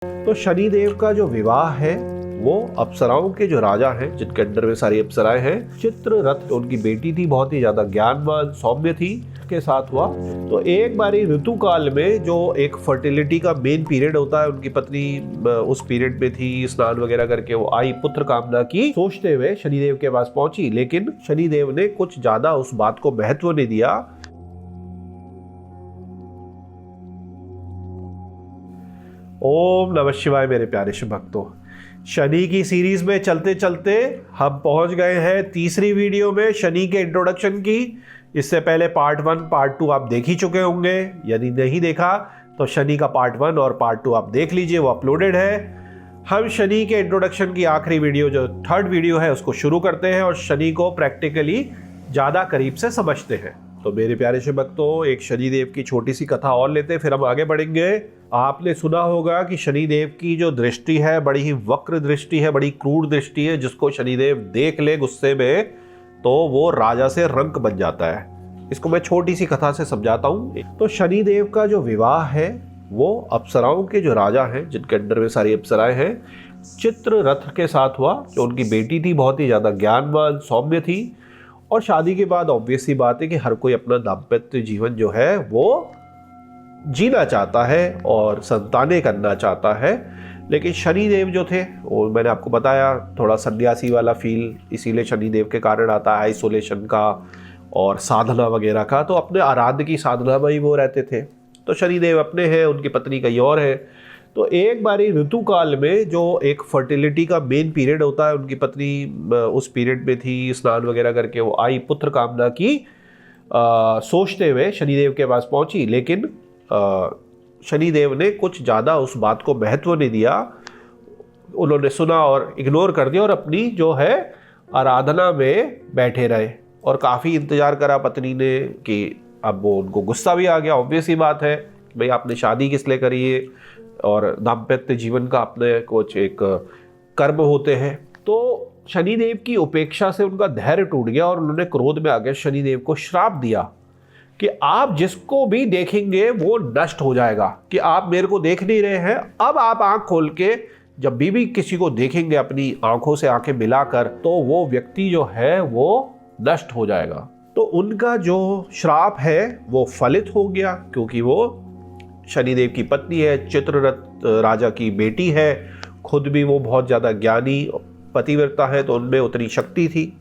तो शनिदेव का जो विवाह है वो अप्सराओं के जो राजा हैं, जिनके अंडर में सारी अप्सराएं हैं, चित्ररथ उनकी बेटी थी, बहुत ही ज्यादा ज्ञानवान सौम्य थी, के साथ हुआ। तो एक बारी ऋतु काल में जो एक फर्टिलिटी का मेन पीरियड होता है, उनकी पत्नी उस पीरियड में थी, स्नान वगैरह करके वो आई, पुत्र कामना की सोचते हुए शनिदेव के पास पहुंची, लेकिन शनिदेव ने कुछ ज्यादा उस बात को महत्व नहीं दिया। ओम नमः शिवाय मेरे प्यारे शिव भक्तों, शनि की सीरीज में चलते चलते हम पहुंच गए हैं तीसरी वीडियो में, शनि के इंट्रोडक्शन की। इससे पहले पार्ट 1 पार्ट 2 आप देख ही चुके होंगे, यदि नहीं देखा तो शनि का पार्ट 1 और पार्ट 2 आप देख लीजिए, वो अपलोडेड है। हम शनि के इंट्रोडक्शन की आखिरी वीडियो, जो थर्ड वीडियो है, उसको शुरू करते हैं और शनि को प्रैक्टिकली ज़्यादा करीब से समझते हैं। तो मेरे प्यारे शिव भक्तों, एक शनिदेव की छोटी सी कथा और लेते हैं, फिर हम आगे बढ़ेंगे। आपने सुना होगा कि शनिदेव की जो दृष्टि है बड़ी ही वक्र दृष्टि है, बड़ी क्रूर दृष्टि है, जिसको शनिदेव देख ले गुस्से में तो वो राजा से रंक बन जाता है। इसको मैं छोटी सी कथा से समझाता हूँ। तो शनिदेव का जो विवाह है वो अप्सराओं के जो राजा हैं, जिनके अंडर में सारी अप्सराएं हैं, चित्ररथ के साथ हुआ, जो उनकी बेटी थी, बहुत ही ज़्यादा ज्ञानवान सौम्य थी। और शादी के बाद ऑब्वियस सी बात है कि हर कोई अपना दाम्पत्य जीवन जो है वो जीना चाहता है और संतानें करना चाहता है। लेकिन शनिदेव जो थे, वो मैंने आपको बताया, थोड़ा सन्यासी वाला फील इसीलिए शनिदेव के कारण आता है, आइसोलेशन का और साधना वगैरह का। तो अपने आराध्य की साधना में ही वो रहते थे। तो शनिदेव अपने हैं, उनकी पत्नी कहीं और है। तो एक बारी ऋतु काल में जो एक फर्टिलिटी का मेन पीरियड होता है, उनकी पत्नी उस पीरियड में थी, स्नान वगैरह करके वो आई, पुत्र कामना की सोचते हुए शनिदेव के पास पहुंची, लेकिन शनिदेव ने कुछ ज़्यादा उस बात को महत्व नहीं दिया। उन्होंने सुना और इग्नोर कर दिया और अपनी जो है आराधना में बैठे रहे। और काफ़ी इंतज़ार करा पत्नी ने कि अब वो, उनको गुस्सा भी आ गया। ऑब्वियस ही बात है, भाई आपने शादी किस लिए करी है, और दाम्पत्य जीवन का अपने कुछ एक कर्म होते हैं। तो शनिदेव की उपेक्षा से उनका धैर्य टूट गया और उन्होंने क्रोध में आकर शनिदेव को श्राप दिया कि आप जिसको भी देखेंगे वो नष्ट हो जाएगा, कि आप मेरे को देख नहीं रहे हैं, अब आप आंख खोल के जब भी किसी को देखेंगे अपनी आंखों से आंखें मिलाकर, तो वो व्यक्ति जो है वो नष्ट हो जाएगा। तो उनका जो श्राप है वो फलित हो गया, क्योंकि वो शनिदेव की पत्नी है, चित्ररथ राजा की बेटी है, खुद भी वो बहुत ज़्यादा ज्ञानी पतिव्रता है, तो उनमें उतनी शक्ति थी।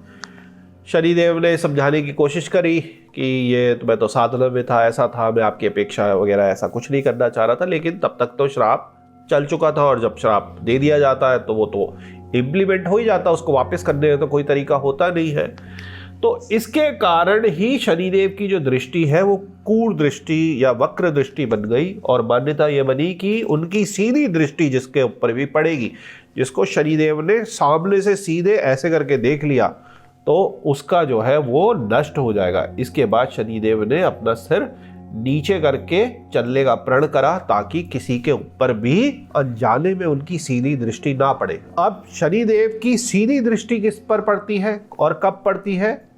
शनिदेव ने समझाने की कोशिश करी कि ये तो मैं तो साधना में था, ऐसा था, मैं आपकी अपेक्षा वगैरह ऐसा कुछ नहीं करना चाह रहा था। लेकिन तब तक तो श्राप चल चुका था, और जब श्राप दे दिया जाता है तो वो तो इम्प्लीमेंट हो ही जाता है, उसको वापस करने का तो कोई तरीका होता नहीं है। तो इसके कारण ही शनिदेव की जो दृष्टि है वो कूर दृष्टि या वक्र दृष्टि बन गई, और मान्यता ये बनी कि उनकी सीधी दृष्टि जिसके ऊपर भी पड़ेगी, जिसको शनिदेव ने सामने से सीधे ऐसे करके देख लिया, तो उसका जो है वो नष्ट हो जाएगा। इसके बाद शनिदेव ने अपना सिर नीचे करके चलने का प्रण करा, ताकि किसी के ऊपर भी अनजाने में उनकी सीधी दृष्टि ना पड़े। अब शनिदेव की सीधी दृष्टि किस पर पड़ती है और कब पड़ती है?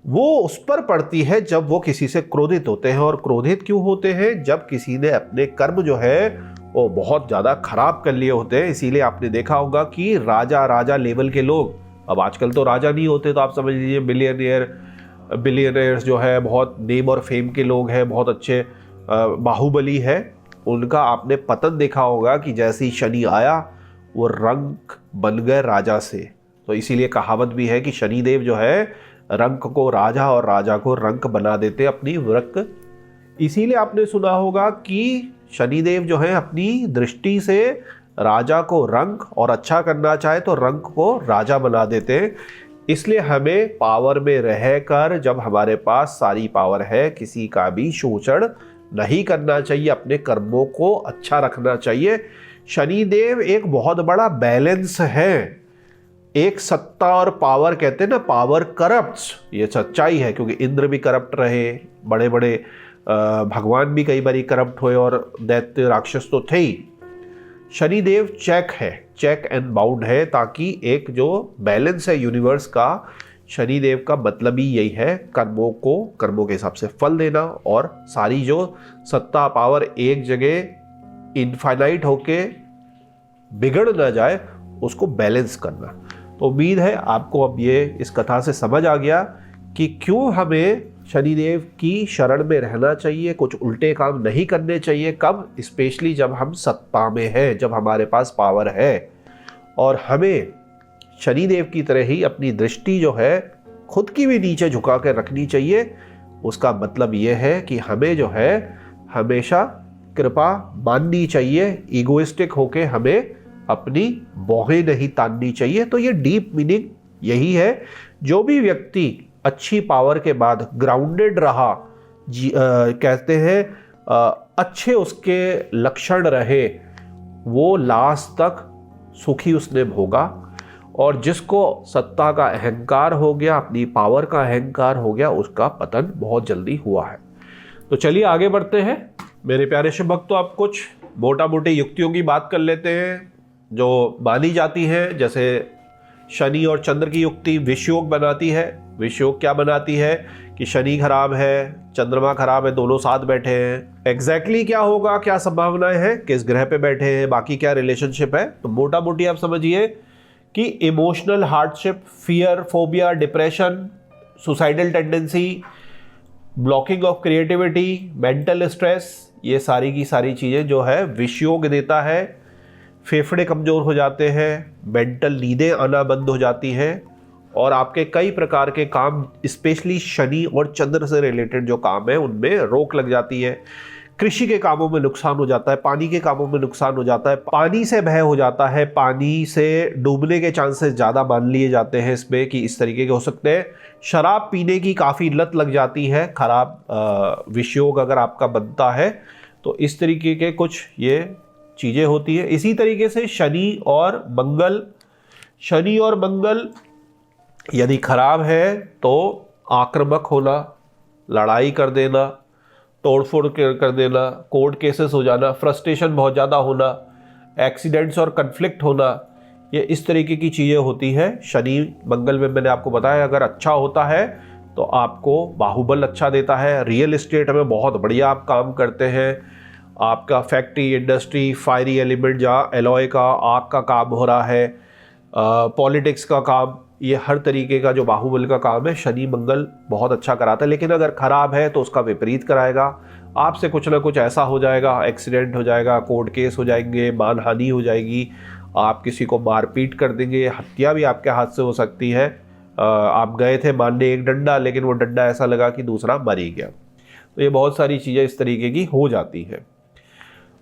वो उस पर पड़ती है जब वो किसी से क्रोधित होते हैं। और क्रोधित क्यों होते हैं? जब किसी ने अपने कर्म जो है वो बहुत ज़्यादा खराब कर लिए होते हैं। इसीलिए आपने देखा होगा कि राजा लेवल के लोग, अब आजकल तो राजा नहीं होते, तो आप समझ लीजिए बिलियनियर्स जो है, बहुत नेम और फेम के लोग हैं, बहुत अच्छे बाहुबली है, उनका आपने पतन देखा होगा कि जैसे ही शनि आया वो रंक बन गए राजा से। तो इसीलिए कहावत भी है कि शनिदेव जो है रंक को राजा और राजा को रंक बना देते अपनी वृक। इसीलिए आपने सुना होगा कि शनिदेव जो है अपनी दृष्टि से राजा को रंक, और अच्छा करना चाहे तो रंक को राजा बना देते हैं। इसलिए हमें पावर में रहकर, जब हमारे पास सारी पावर है, किसी का भी शोषण नहीं करना चाहिए, अपने कर्मों को अच्छा रखना चाहिए। शनिदेव एक बहुत बड़ा बैलेंस है। एक सत्ता और पावर, कहते हैं ना, पावर करप्ट्स, ये सच्चाई है, क्योंकि इंद्र भी करप्ट रहे, बड़े बड़े भगवान भी कई बार करप्ट हुए, और दैत्य राक्षस तो थे ही। शनिदेव चेक है, चेक एंड बाउंड है, ताकि एक जो बैलेंस है यूनिवर्स का, शनिदेव का मतलब ही यही है, कर्मों के हिसाब से फल देना, और सारी जो सत्ता पावर एक जगह इनफाइनाइट होके बिगड़ ना जाए उसको बैलेंस करना। तो उम्मीद है आपको अब ये इस कथा से समझ आ गया कि क्यों हमें शनिदेव की शरण में रहना चाहिए, कुछ उल्टे काम नहीं करने चाहिए। कब? स्पेशली जब हम सत्ता में हैं, जब हमारे पास पावर है। और हमें शनिदेव की तरह ही अपनी दृष्टि जो है खुद की भी नीचे झुका कर रखनी चाहिए। उसका मतलब ये है कि हमें जो है हमेशा कृपा माननी चाहिए, ईगोइस्टिक होके हमें अपनी भौहें नहीं ताननी चाहिए। तो ये डीप मीनिंग यही है। जो भी व्यक्ति अच्छी पावर के बाद ग्राउंडेड रहा, कहते हैं अच्छे उसके लक्षण रहे, वो लास्ट तक सुखी उसने भोगा। और जिसको सत्ता का अहंकार हो गया, अपनी पावर का अहंकार हो गया, उसका पतन बहुत जल्दी हुआ है। तो चलिए आगे बढ़ते हैं मेरे प्यारे शिव भक्तों। अब कुछ मोटा मोटी युक्तियों की बात कर लेते हैं जो मानी जाती है। जैसे शनि और चंद्र की युक्ति विषयोग बनाती है। विषयोग क्या बनाती है कि शनि खराब है, चंद्रमा खराब है, दोनों साथ बैठे हैं। एग्जैक्टली क्या होगा, क्या संभावनाएं हैं, किस ग्रह पे बैठे हैं, बाकी क्या रिलेशनशिप है। तो मोटा मोटी आप समझिए कि emotional hardship, fear, phobia, depression, suicidal tendency, blocking of creativity, mental stress, ये सारी की सारी चीज़ें जो है विषयोग देता है। फेफड़े कमज़ोर हो जाते हैं, मेंटल नींदें आना बंद हो जाती हैं, और आपके कई प्रकार के काम, स्पेशली शनि और चंद्र से रिलेटेड जो काम है उनमें रोक लग जाती है। कृषि के कामों में नुकसान हो जाता है, पानी के कामों में नुकसान हो जाता है, पानी से भय हो जाता है, पानी से डूबने के चांसेस ज़्यादा मान लिए जाते हैं इसमें कि इस तरीके के हो सकते हैं। शराब पीने की काफ़ी लत लग जाती है, खराब विषयोग अगर आपका बनता है तो इस तरीके के कुछ ये चीज़ें होती है। इसी तरीके से शनि और मंगल यदि खराब है तो आक्रामक होना, लड़ाई कर देना, तोड़फोड़ कर देना, कोर्ट केसेस हो जाना, फ्रस्ट्रेशन बहुत ज़्यादा होना, एक्सीडेंट्स और कन्फ्लिक्ट होना, ये इस तरीके की चीज़ें होती है। शनि मंगल में मैंने आपको बताया अगर अच्छा होता है तो आपको बाहुबल अच्छा देता है। रियल एस्टेट में बहुत बढ़िया आप काम करते हैं। आपका फैक्ट्री, इंडस्ट्री, फायरी एलिमेंट जहाँ एलॉय का, आग का काम हो रहा है, पॉलिटिक्स का काम, ये हर तरीके का जो बाहुबल का काम है शनि मंगल बहुत अच्छा कराता है। लेकिन अगर खराब है तो उसका विपरीत कराएगा। आपसे कुछ ना कुछ ऐसा हो जाएगा, एक्सीडेंट हो जाएगा, कोर्ट केस हो जाएंगे, मानहानि हो जाएगी, आप किसी को मारपीट कर देंगे, हत्या भी आपके हाथ से हो सकती है। आप गए थे मारने एक डंडा, लेकिन वो डंडा ऐसा लगा कि दूसरा मर ही गया। तो ये बहुत सारी चीज़ें इस तरीके की हो जाती है।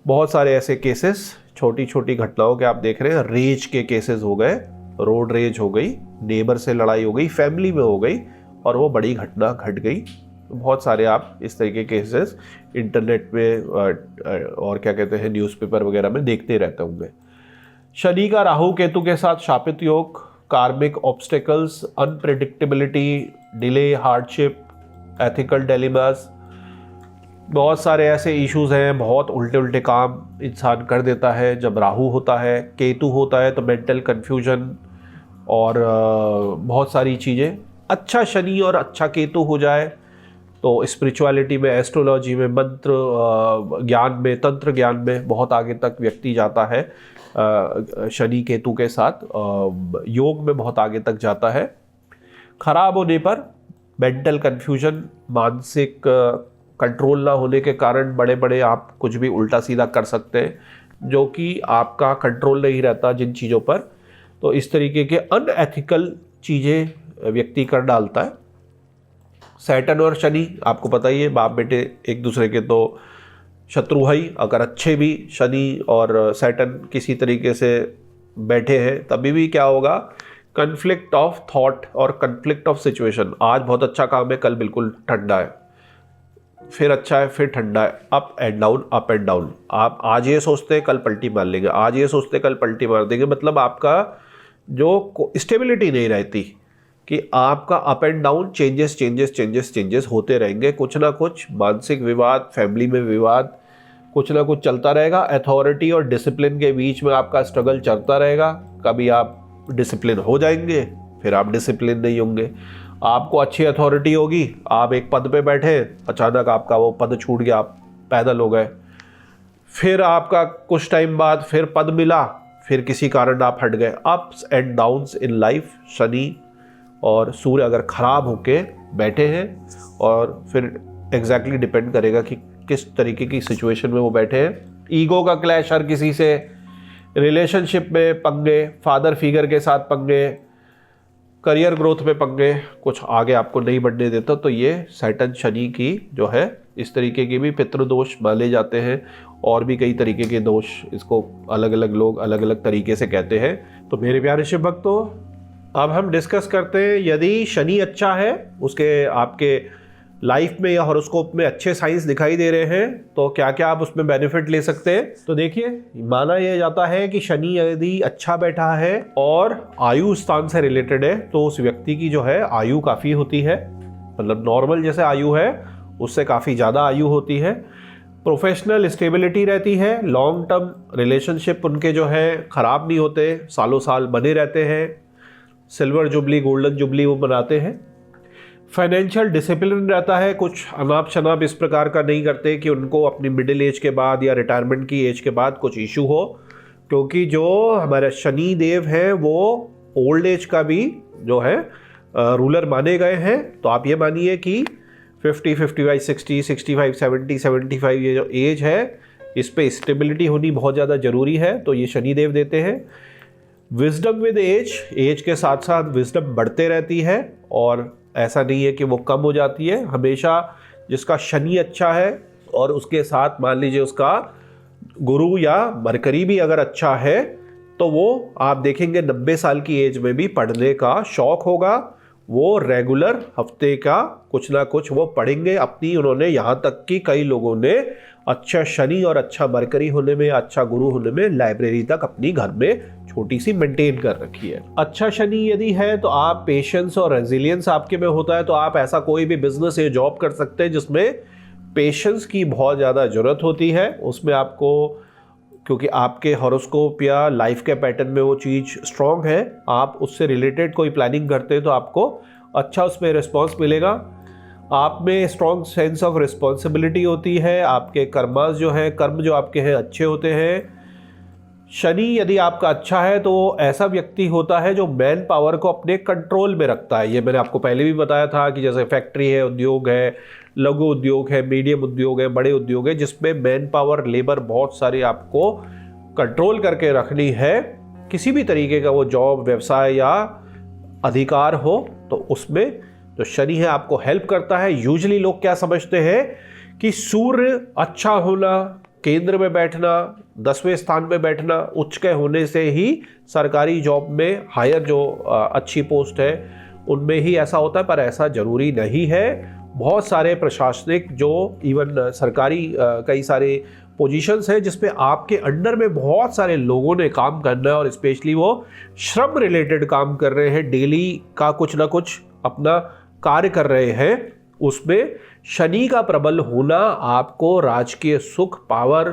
बहुत सारे ऐसे केसेस, छोटी छोटी घटनाओं के आप देख रहे हैं। रेज के केसेस हो गए, रोड रेज हो गई, नेबर से लड़ाई हो गई, फैमिली में हो गई और वो बड़ी घटना घट गई। बहुत सारे आप इस तरह के केसेस इंटरनेट पे और क्या कहते हैं न्यूज़पेपर वगैरह में देखते रहते होंगे। शनि का राहु केतु के साथ शापित योग, कार्मिक obstacles, unpredictability, delay, hardship, ethical dilemmas, बहुत सारे ऐसे इश्यूज हैं। बहुत उल्टे उल्टे काम इंसान कर देता है जब राहु होता है। केतु होता है तो मेंटल कन्फ्यूजन और बहुत सारी चीज़ें। अच्छा शनि और अच्छा केतु हो जाए तो स्पिरिचुअलिटी में, एस्ट्रोलॉजी में, मंत्र ज्ञान में, तंत्र ज्ञान में बहुत आगे तक व्यक्ति जाता है। शनि केतु के साथ योग में बहुत आगे तक जाता है। खराब होने पर मेंटल कन्फ्यूजन, मानसिक कंट्रोल ना होने के कारण बड़े बड़े आप कुछ भी उल्टा सीधा कर सकते हैं जो कि आपका कंट्रोल नहीं रहता जिन चीज़ों पर। तो इस तरीके के अनएथिकल चीज़ें व्यक्ति कर डालता है। सैटर्न और शनि आपको पता ही है, बाप बेटे एक दूसरे के तो शत्रु है ही। अगर अच्छे भी शनि और सैटर्न किसी तरीके से बैठे हैं तभी भी क्या होगा, कन्फ्लिक्ट ऑफ थॉट और कन्फ्लिक्ट ऑफ सिचुएशन। आज बहुत अच्छा काम है, कल बिल्कुल ठंडा है, फिर अच्छा है, फिर ठंडा है, up and down, up and down. आप आज ये सोचते हैं कल पलटी मार लेंगे, आज ये सोचते हैं कल पलटी मार देंगे। मतलब आपका जो स्टेबिलिटी नहीं रहती कि आपका अप एंड डाउन, चेंजेस होते रहेंगे। कुछ ना कुछ मानसिक विवाद, फैमिली में विवाद, कुछ ना कुछ चलता रहेगा। अथॉरिटी और डिसिप्लिन के बीच में आपका स्ट्रगल चलता रहेगा। कभी आप डिसिप्लिन हो जाएंगे, फिर आप डिसिप्लिन नहीं होंगे। आपको अच्छी अथॉरिटी होगी, आप एक पद पे बैठे, अचानक आपका वो पद छूट गया, आप पैदल हो गए। फिर आपका कुछ टाइम बाद फिर पद मिला, फिर किसी कारण आप हट गए। Ups and downs in life, Shani और सूर्य अगर खराब होके बैठे हैं, और फिर एग्जैक्टली डिपेंड करेगा कि किस तरीके की सिचुएशन में वो बैठे हैं। ईगो का क्लैश हर किसी से, रिलेशनशिप में पंगे, फादर फिगर के साथ पंगे, करियर ग्रोथ में पंगे, कुछ आगे आपको नहीं बढ़ने देता, तो ये सैटर्न शनि की जो है इस तरीके के भी पितृदोष माने जाते हैं, और भी कई तरीके के दोष, इसको अलग अलग लोग अलग अलग तरीके से कहते हैं। तो मेरे प्यारे शिव भक्तों, अब हम डिस्कस करते हैं यदि शनि अच्छा है, उसके आपके लाइफ में या हॉरोस्कोप में अच्छे साइंस दिखाई दे रहे हैं, तो क्या क्या आप उसमें बेनिफिट ले सकते हैं। तो देखिए, माना यह जाता है कि शनि यदि अच्छा बैठा है और आयु स्थान से रिलेटेड है, तो उस व्यक्ति की जो है आयु काफ़ी होती है, मतलब नॉर्मल जैसे आयु है उससे काफ़ी ज़्यादा आयु होती है। प्रोफेशनल स्टेबिलिटी रहती है, लॉन्ग टर्म रिलेशनशिप उनके जो है ख़राब नहीं होते, सालों साल बने रहते हैं, सिल्वर जुबली गोल्डन जुबली वो बनाते हैं। फाइनेंशियल डिसिप्लिन रहता है, कुछ अनाप शनाप इस प्रकार का नहीं करते कि उनको अपनी मिडिल एज के बाद या रिटायरमेंट की एज के बाद कुछ इशू हो, क्योंकि जो हमारे शनि देव हैं वो ओल्ड एज का भी जो है रूलर माने गए हैं। तो आप ये मानिए कि 50, 55, 60, 65, 70, 75 ये जो एज है, इस पे स्टेबिलिटी होनी बहुत ज़्यादा ज़रूरी है, तो ये शनि देव देते हैं। विजडम विद एज के साथ साथ विजडम बढ़ते रहती है, और ऐसा नहीं है कि वो कम हो जाती है। हमेशा जिसका शनि अच्छा है और उसके साथ मान लीजिए उसका गुरु या मरकरी भी अगर अच्छा है, तो वो आप देखेंगे 90 साल की एज में भी पढ़ने का शौक होगा, वो रेगुलर हफ्ते का कुछ ना कुछ वो पढ़ेंगे अपनी। उन्होंने यहाँ तक कि कई लोगों ने अच्छा शनि और अच्छा मरकरी होने में, अच्छा गुरु होने में लाइब्रेरी तक अपनी घर में छोटी सी मेंटेन कर रखी है। अच्छा शनि यदि है तो आप पेशेंस और रेजिलियंस आपके में होता है, तो आप ऐसा कोई भी बिजनेस या जॉब कर सकते हैं जिसमें पेशेंस की बहुत ज़्यादा ज़रूरत होती है। उसमें आपको, क्योंकि आपके हॉरोस्कोप या लाइफ के पैटर्न में वो चीज़ स्ट्रॉन्ग है, आप उससे रिलेटेड कोई प्लानिंग करते हैं तो आपको अच्छा उसमें रिस्पॉन्स मिलेगा। आप में स्ट्रॉन्ग सेंस ऑफ रिस्पॉन्सिबिलिटी होती है, आपके कर्मास जो हैं, कर्म जो आपके हैं अच्छे होते हैं। शनि यदि आपका अच्छा है तो ऐसा व्यक्ति होता है जो मैन पावर को अपने कंट्रोल में रखता है। ये मैंने आपको पहले भी बताया था कि जैसे फैक्ट्री है, उद्योग है, लघु उद्योग है, मीडियम उद्योग है, बड़े उद्योग है, जिसमें मैन पावर लेबर बहुत सारी आपको कंट्रोल करके रखनी है। किसी भी तरीके का वो जॉब, व्यवसाय या अधिकार हो, तो उसमें जो शनि है आपको हेल्प करता है। यूजुअली लोग क्या समझते हैं कि सूर्य अच्छा होना, केंद्र में बैठना, 10वें स्थान में बैठना, उच्च के होने से ही सरकारी जॉब में हायर जो अच्छी पोस्ट है उनमें ही ऐसा होता है, पर ऐसा जरूरी नहीं है। बहुत सारे प्रशासनिक जो इवन सरकारी कई सारे पोजीशंस हैं जिसपे आपके अंडर में बहुत सारे लोगों ने काम करना है, और स्पेशली वो श्रम रिलेटेड काम कर रहे हैं, डेली का कुछ ना कुछ अपना कार्य कर रहे हैं, उसमें शनि का प्रबल होना आपको राजकीय सुख, पावर,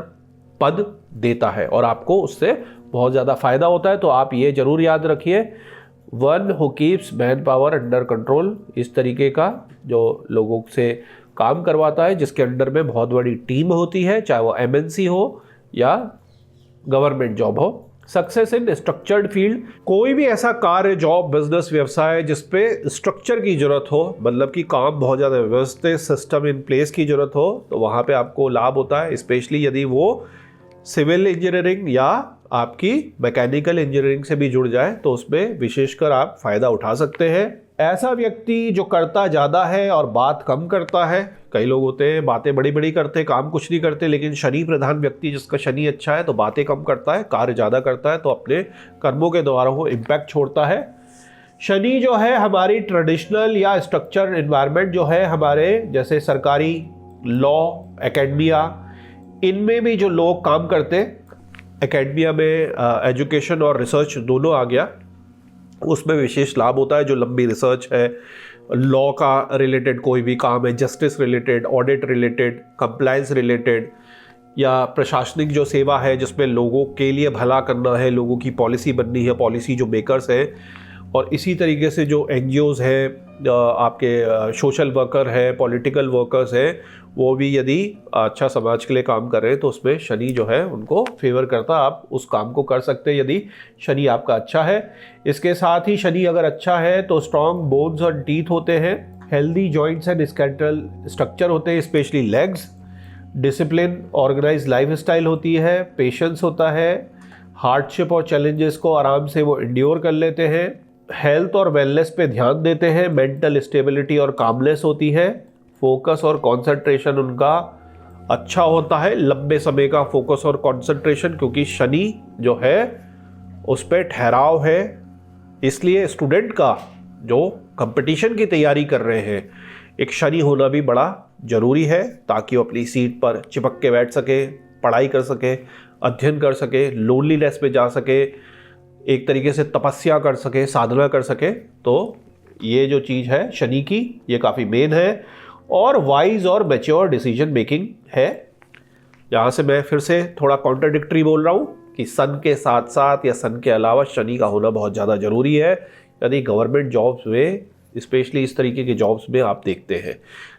पद देता है और आपको उससे बहुत ज़्यादा फायदा होता है। तो आप ये जरूर याद रखिए, one who keeps man power under control, इस तरीके का जो लोगों से काम करवाता है, जिसके अंडर में बहुत बड़ी टीम होती है, चाहे वो MNC हो या गवर्नमेंट जॉब हो। सक्सेस इन स्ट्रक्चर्ड फील्ड, कोई भी ऐसा कार्य, जॉब, बिजनेस, व्यवसाय जिसपे स्ट्रक्चर की जरूरत हो, मतलब कि काम बहुत ज़्यादा व्यवस्थित, सिस्टम इन प्लेस की जरूरत हो, तो वहाँ पे आपको लाभ होता है। स्पेशली यदि वो सिविल इंजीनियरिंग या आपकी मैकेनिकल इंजीनियरिंग से भी जुड़ जाए, तो उसमें विशेषकर आप फायदा उठा सकते हैं। ऐसा व्यक्ति जो करता ज़्यादा है और बात कम करता है, कई लोग होते हैं बातें बड़ी बड़ी करते हैं, काम कुछ नहीं करते, लेकिन शनि प्रधान व्यक्ति जिसका शनि अच्छा है तो बातें कम करता है, कार्य ज़्यादा करता है, तो अपने कर्मों के द्वारा वो इम्पैक्ट छोड़ता है। शनि जो है हमारी ट्रेडिशनल या स्ट्रक्चर इन्वायरमेंट जो है हमारे, जैसे सरकारी, लॉ, एकेडमिया, इनमें भी जो लोग काम करते, एकेडमिया में एजुकेशन और रिसर्च दोनों आ गया, उसमें विशेष लाभ होता है। जो लंबी रिसर्च है, लॉ का रिलेटेड कोई भी काम है, justice related, audit related, compliance related, या प्रशासनिक जो सेवा है जिसमें लोगों के लिए भला करना है, लोगों की पॉलिसी बननी है, पॉलिसी जो मेकर्स हैं और इसी तरीके से जो NGOs हैं, आपके सोशल वर्कर है, पॉलिटिकल वर्कर्स है, वो भी यदि अच्छा समाज के लिए काम कर रहे हैं तो उसमें शनि जो है उनको फेवर करता, आप उस काम को कर सकते हैं यदि शनि आपका अच्छा है। इसके साथ ही शनि अगर अच्छा है तो स्ट्रॉन्ग बोन्स और टीथ होते हैं, healthy joints and skeletal structure होते हैं, specially legs, discipline organise life style होती है, पेशेंस होता है, हार्डशिप और चैलेंजेस को आराम से वो इंड्योर कर लेते हैं, हेल्थ और वेलनेस पे ध्यान देते हैं, मेंटल स्टेबिलिटी और कामनेस होती है, फोकस और कंसंट्रेशन उनका अच्छा होता है, लंबे समय का फोकस और कंसंट्रेशन, क्योंकि शनि जो है उस पर ठहराव है। इसलिए स्टूडेंट का जो कंपटीशन की तैयारी कर रहे हैं, एक शनि होना भी बड़ा ज़रूरी है ताकि वो अपनी सीट पर चिपक के बैठ सके, पढ़ाई कर सके, अध्ययन कर सके, लोनलीनेस पे जा सके, एक तरीके से तपस्या कर सके, साधना कर सके। तो ये जो चीज़ है शनि की, ये काफ़ी मेन है। और वाइज और मैच्योर डिसीजन मेकिंग है। यहाँ से मैं फिर से थोड़ा कॉन्ट्राडिक्टरी बोल रहा हूँ कि सन के साथ साथ या सन के अलावा शनि का होना बहुत ज़्यादा ज़रूरी है यदि गवर्नमेंट जॉब्स में, स्पेशली इस तरीके के जॉब्स में आप देखते हैं।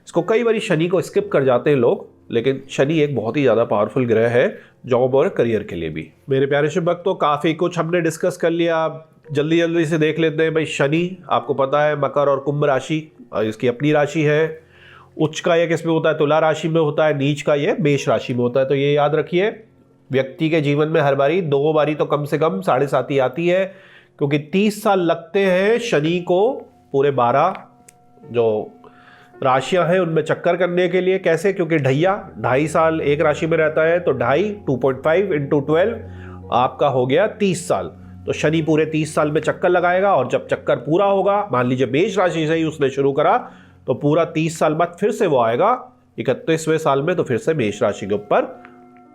इसको कई बार शनि को स्किप कर जाते हैं लोग, लेकिन शनि एक बहुत ही ज़्यादा पावरफुल ग्रह है जॉब और करियर के लिए भी। मेरे प्यारे शुभ भक्तों, काफ़ी कुछ हमने डिस्कस कर लिया, जल्दी जल्दी से देख लेते हैं। भाई शनि आपको पता है मकर और कुंभ राशि, इसकी अपनी राशि है। उच्च का ये किस में होता है? तुला राशि में होता है। नीच का ये मेष राशि में होता है। तो ये याद रखिए, व्यक्ति के जीवन में हर बारी 2 बारी तो कम से कम 7.5 आती है, क्योंकि 30 साल लगते हैं शनि को पूरे 12 जो राशियां हैं उनमें चक्कर करने के लिए। कैसे? क्योंकि ढैया 2.5 साल एक राशि में रहता है, तो 2.5 इंटू 12 आपका हो गया 30 साल। तो शनि पूरे 30 साल में चक्कर लगाएगा, और जब चक्कर पूरा होगा, मान लीजिए मेष राशि से ही उसने शुरू करा, तो पूरा 30 साल बाद फिर से वो आएगा 31वें साल में, तो फिर से मेष राशि के ऊपर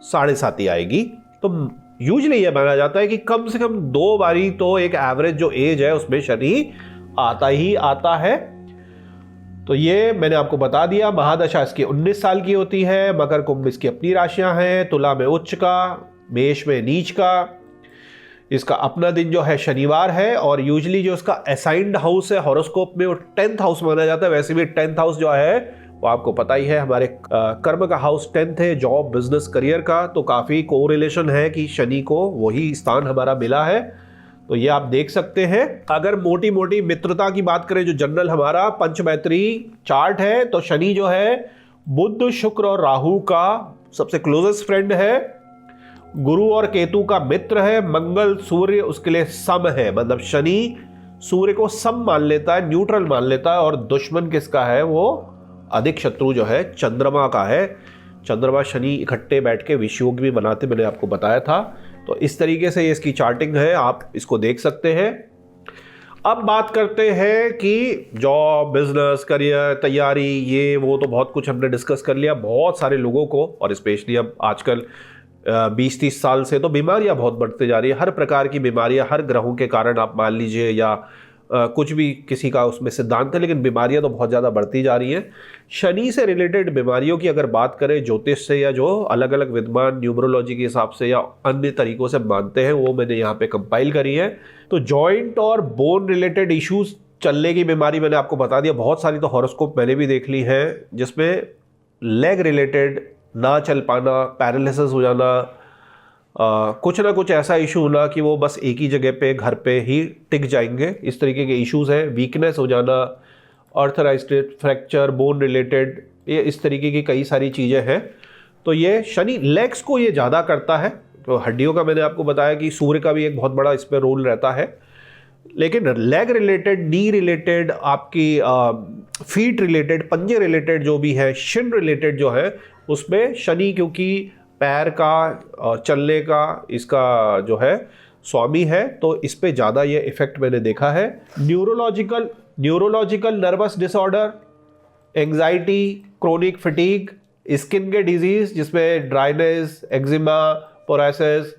7.5 आएगी। तो यूजली ये माना जाता है कि कम से कम 2 बारी तो एक एवरेज जो एज है उसमें शनि आता ही आता है। तो ये मैंने आपको बता दिया। महादशा इसकी 19 साल की होती है। मकर कुंभ इसकी अपनी राशियां हैं। तुला में उच्च का, मेष में नीच का। इसका अपना दिन जो है शनिवार है, और यूजली जो इसका असाइंड हाउस है हॉरोस्कोप में वो 10th हाउस माना जाता है। वैसे भी 10th हाउस जो है वो आपको पता ही है, हमारे कर्म का हाउस 10th है, जॉब बिजनेस करियर का। तो काफी कोरिलेशन है कि शनि को वही स्थान हमारा मिला है। तो ये आप देख सकते हैं। अगर मोटी मोटी मित्रता की बात करें, जो जनरल हमारा पंचमैत्री चार्ट है, तो शनि जो है बुध, शुक्र और राहु का सबसे क्लोजेस्ट फ्रेंड है, गुरु और केतु का मित्र है, मंगल सूर्य उसके लिए सम है। मतलब शनि सूर्य को सम मान लेता है, न्यूट्रल मान लेता है। और दुश्मन किसका है? वो अधिक शत्रु जो है चंद्रमा का है। चंद्रमा शनि इकट्ठे बैठ के विषयोग भी बनाते, मैंने आपको बताया था। तो इस तरीके से ये इसकी चार्टिंग है, आप इसको देख सकते हैं। अब बात करते हैं कि जॉब, बिजनेस, करियर, तैयारी, ये वो तो बहुत कुछ हमने डिस्कस कर लिया। बहुत सारे लोगों को, और स्पेशली अब आजकल 20-30 साल से तो बीमारियां बहुत बढ़ते जा रही है। हर प्रकार की बीमारियां, हर ग्रहों के कारण आप मान लीजिए, या कुछ भी किसी का उसमें सिद्धांत है, लेकिन बीमारियां तो बहुत ज़्यादा बढ़ती जा रही हैं। शनि से रिलेटेड बीमारियों की अगर बात करें ज्योतिष से, या जो अलग अलग विद्वान न्यूमरोलॉजी के हिसाब से या अन्य तरीकों से मानते हैं, वो मैंने यहाँ पे कंपाइल करी है। तो जॉइंट और बोन रिलेटेड इश्यूज, चलने की बीमारी मैंने आपको बता दिया। बहुत सारी तो हॉरोस्कोप मैंने भी देख ली है, जिसमें लेग रिलेटेड ना चल पाना, पैरालिसिस हो जाना, कुछ ना कुछ ऐसा इशू होना कि वो बस एक ही जगह पे घर पे ही टिक जाएंगे, इस तरीके के इश्यूज हैं। वीकनेस हो जाना, अर्थराइटिस, फ्रैक्चर, बोन रिलेटेड, ये इस तरीके की कई सारी चीज़ें हैं। तो ये शनि लेग्स को ये ज़्यादा करता है। तो हड्डियों का मैंने आपको बताया कि सूर्य का भी एक बहुत बड़ा इस पर रोल रहता है। लेकिन लेग रिलेटेड, नी रिलेटेड, आपकी फीट रिलेटेड, पंजे रिलेटेड जो भी है, शिन रिलेटेड जो है, उसमें शनि क्योंकि पैर का चलने का इसका जो है स्वामी है, तो इस पे ज़्यादा ये इफेक्ट मैंने देखा है। Neurological nervous disorder, anxiety, chronic fatigue, skin के डिजीज जिसमें ड्राइनेस, एक्जिमा, पोराइसिस,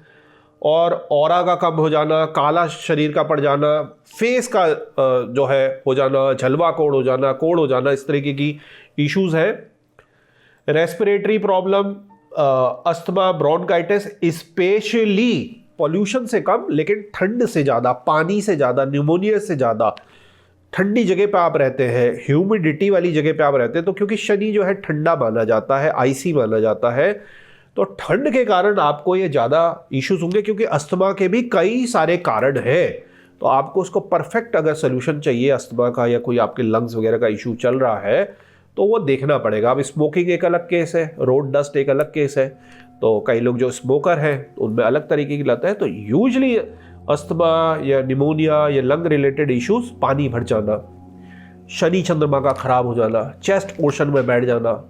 और ऑरा का कम हो जाना, काला शरीर का पड़ जाना, फेस का जो है हो जाना, झलवा कोड़ हो जाना, इस तरीके की इश्यूज है। Respiratory problem, asthma, bronchitis, specially pollution से कम लेकिन ठंड से ज़्यादा, पानी से ज़्यादा, न्यूमोनिया से ज़्यादा ठंडी जगह पे आप रहते हैं, ह्यूमिडिटी वाली जगह पे आप रहते हैं, तो क्योंकि शनि जो है ठंडा माना जाता है, आइसी माना जाता है, तो ठंड के कारण आपको ये ज़्यादा इश्यूज होंगे। क्योंकि अस्थमा के भी कई सारे कारण हैं, तो आपको उसको परफेक्ट अगर सोल्यूशन चाहिए अस्थमा का या कोई आपके लंग्स वगैरह का इशू चल रहा है तो वो देखना पड़ेगा। अब स्मोकिंग एक अलग केस है, रोड डस्ट एक अलग केस है, तो कई लोग जो स्मोकर हैं उनमें अलग तरीके की लत है। तो यूजली अस्थमा या निमोनिया या लंग रिलेटेड इश्यूज, पानी भर जाना, शनि चंद्रमा का खराब हो जाना, चेस्ट पोर्शन में बैठ जाना,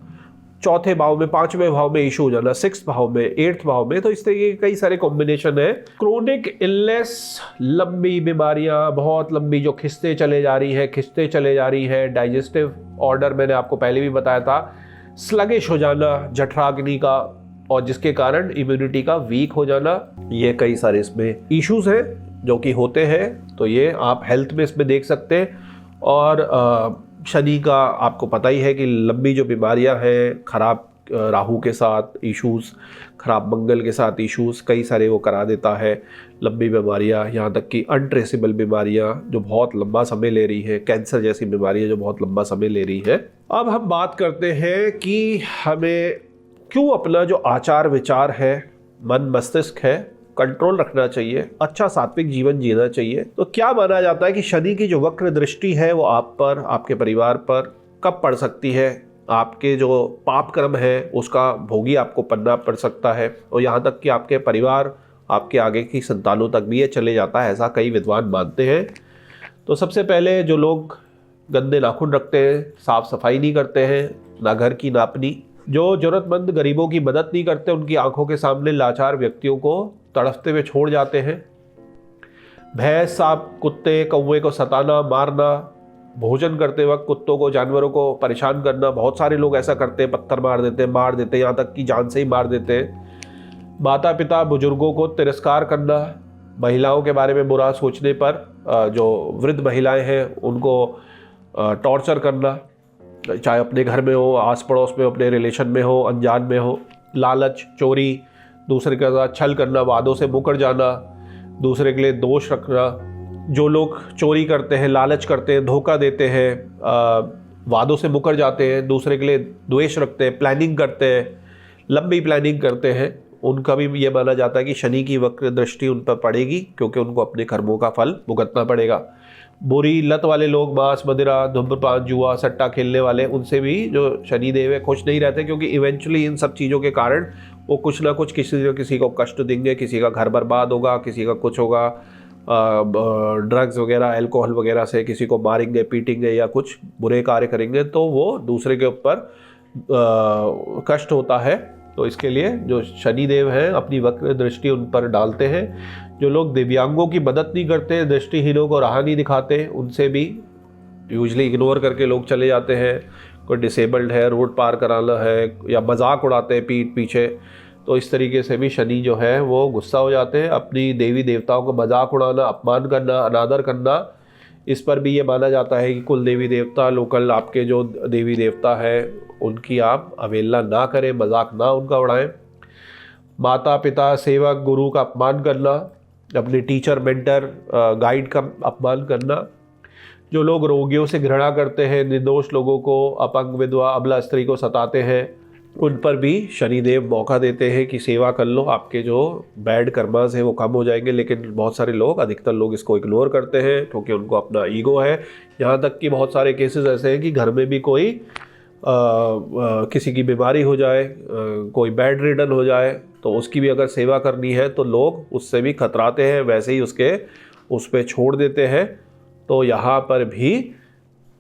चौथे भाव में, पांचवें भाव में इशू हो जाना, 6th भाव में, 8th भाव में, तो इस तरीके के कई सारे कॉम्बिनेशन है। क्रोनिक इलनेस, लंबी बीमारियां, बहुत लंबी जो खिंचते चले जा रही है। डाइजेस्टिव ऑर्डर मैंने आपको पहले भी बताया था, स्लगिश हो जाना, जठराग्नि का, और जिसके कारण इम्यूनिटी का वीक हो जाना, ये कई सारे इसमें इश्यूज हैं जो कि होते हैं। तो ये आप हेल्थ में इसमें देख सकते हैं। और शनि का आपको पता ही है कि लंबी जो बीमारियां हैं, खराब राहु के साथ इश्यूज, खराब मंगल के साथ इश्यूज, कई सारे वो करा देता है। लंबी बीमारियां, यहाँ तक कि अनट्रेसेबल बीमारियां जो बहुत लंबा समय ले रही है, कैंसर जैसी बीमारियां जो बहुत लंबा समय ले रही है। अब हम बात करते हैं कि हमें क्यों अपना जो आचार विचार है, मन मस्तिष्क है, कंट्रोल रखना चाहिए, अच्छा सात्विक जीवन जीना चाहिए। तो क्या माना जाता है कि शनि की जो वक्र दृष्टि है वो आप पर, आपके परिवार पर कब पड़ सकती है? आपके जो पाप कर्म है उसका भोगी आपको पन्ना पड़ सकता है, और यहाँ तक कि आपके परिवार, आपके आगे की संतानों तक भी ये चले जाता है, ऐसा कई विद्वान मानते हैं। तो सबसे पहले जो लोग गंदे नाखून रखते हैं, साफ सफाई नहीं करते हैं, ना घर की ना अपनी, जो जरूरतमंद गरीबों की मदद नहीं करते, उनकी आंखों के सामने लाचार व्यक्तियों को तड़फते हुए छोड़ जाते हैं, भैंस, सांप, कुत्ते, कौवे को सताना, मारना, भोजन करते वक्त कुत्तों को, जानवरों को परेशान करना, बहुत सारे लोग ऐसा करते हैं, पत्थर मार देते हैं, यहाँ तक कि जान से ही मार देते हैं। माता पिता बुजुर्गों को तिरस्कार करना, महिलाओं के बारे में बुरा सोचने पर जो वृद्ध महिलाएं हैं उनको टॉर्चर करना, चाहे अपने घर में हो, आस पड़ोस में, अपने रिलेशन में हो, अनजान में हो। लालच, चोरी, दूसरे के साथ छल करना, वादों से मुकर जाना, दूसरे के लिए दोष रखना। जो लोग चोरी करते हैं, लालच करते हैं, धोखा देते हैं, वादों से मुकर जाते हैं, दूसरे के लिए द्वेष रखते हैं, प्लानिंग करते हैं, लंबी प्लानिंग करते हैं, उनका भी ये माना जाता है कि शनि की वक्र दृष्टि उन पर पड़ेगी, क्योंकि उनको अपने कर्मों का फल भुगतना पड़ेगा। बुरी लत वाले लोग, मांस, मदिरा, धूम्रपान, जुआ, सट्टा खेलने वाले, उनसे भी जो शनि देव है खुश नहीं रहते, क्योंकि इवेंचुअली इन सब चीज़ों के कारण वो कुछ ना कुछ किसी न किसी को कष्ट देंगे, किसी का घर बर्बाद होगा, किसी का कुछ होगा, ड्रग्स वगैरह, अल्कोहल वगैरह से किसी को मारेंगे, पीटेंगे या कुछ बुरे कार्य करेंगे, तो वो दूसरे के ऊपर कष्ट होता है। तो इसके लिए जो शनि देव हैं अपनी वक्र दृष्टि उन पर डालते हैं। जो लोग दिव्यांगों की मदद नहीं करते, दृष्टिहीनों को राह नहीं दिखाते, उनसे भी यूजली इग्नोर करके लोग चले जाते हैं। कोई डिसेबल्ड है, रोड पार कराना है, या मजाक उड़ाते हैं पीठ पीछे, तो इस तरीके से भी शनि जो है वो गुस्सा हो जाते हैं। अपनी देवी देवताओं को मजाक उड़ाना, अपमान करना, अनादर करना, इस पर भी ये माना जाता है कि कुल देवी देवता, लोकल आपके जो देवी देवता है उनकी आप अवहेलना ना करें, मजाक ना उनका उड़ाएं। माता पिता, सेवक, गुरु का अपमान करना, अपने टीचर, मेंटर, गाइड का अपमान करना। जो लोग रोगियों से घृणा करते हैं, निर्दोष लोगों को, अपंग, विधवा, अबला स्त्री को सताते हैं, उन पर भी शनिदेव मौका देते हैं कि सेवा कर लो, आपके जो बैड कर्मास है वो कम हो जाएंगे। लेकिन बहुत सारे लोग, अधिकतर लोग इसको इग्नोर करते हैं क्योंकि उनको अपना ईगो है। यहाँ तक कि बहुत सारे केसेस ऐसे हैं कि घर में भी कोई किसी की बीमारी हो जाए, कोई बेड रिडन हो जाए, तो उसकी भी अगर सेवा करनी है तो लोग उससे भी खतराते हैं, वैसे ही उस पर छोड़ देते हैं। तो यहाँ पर भी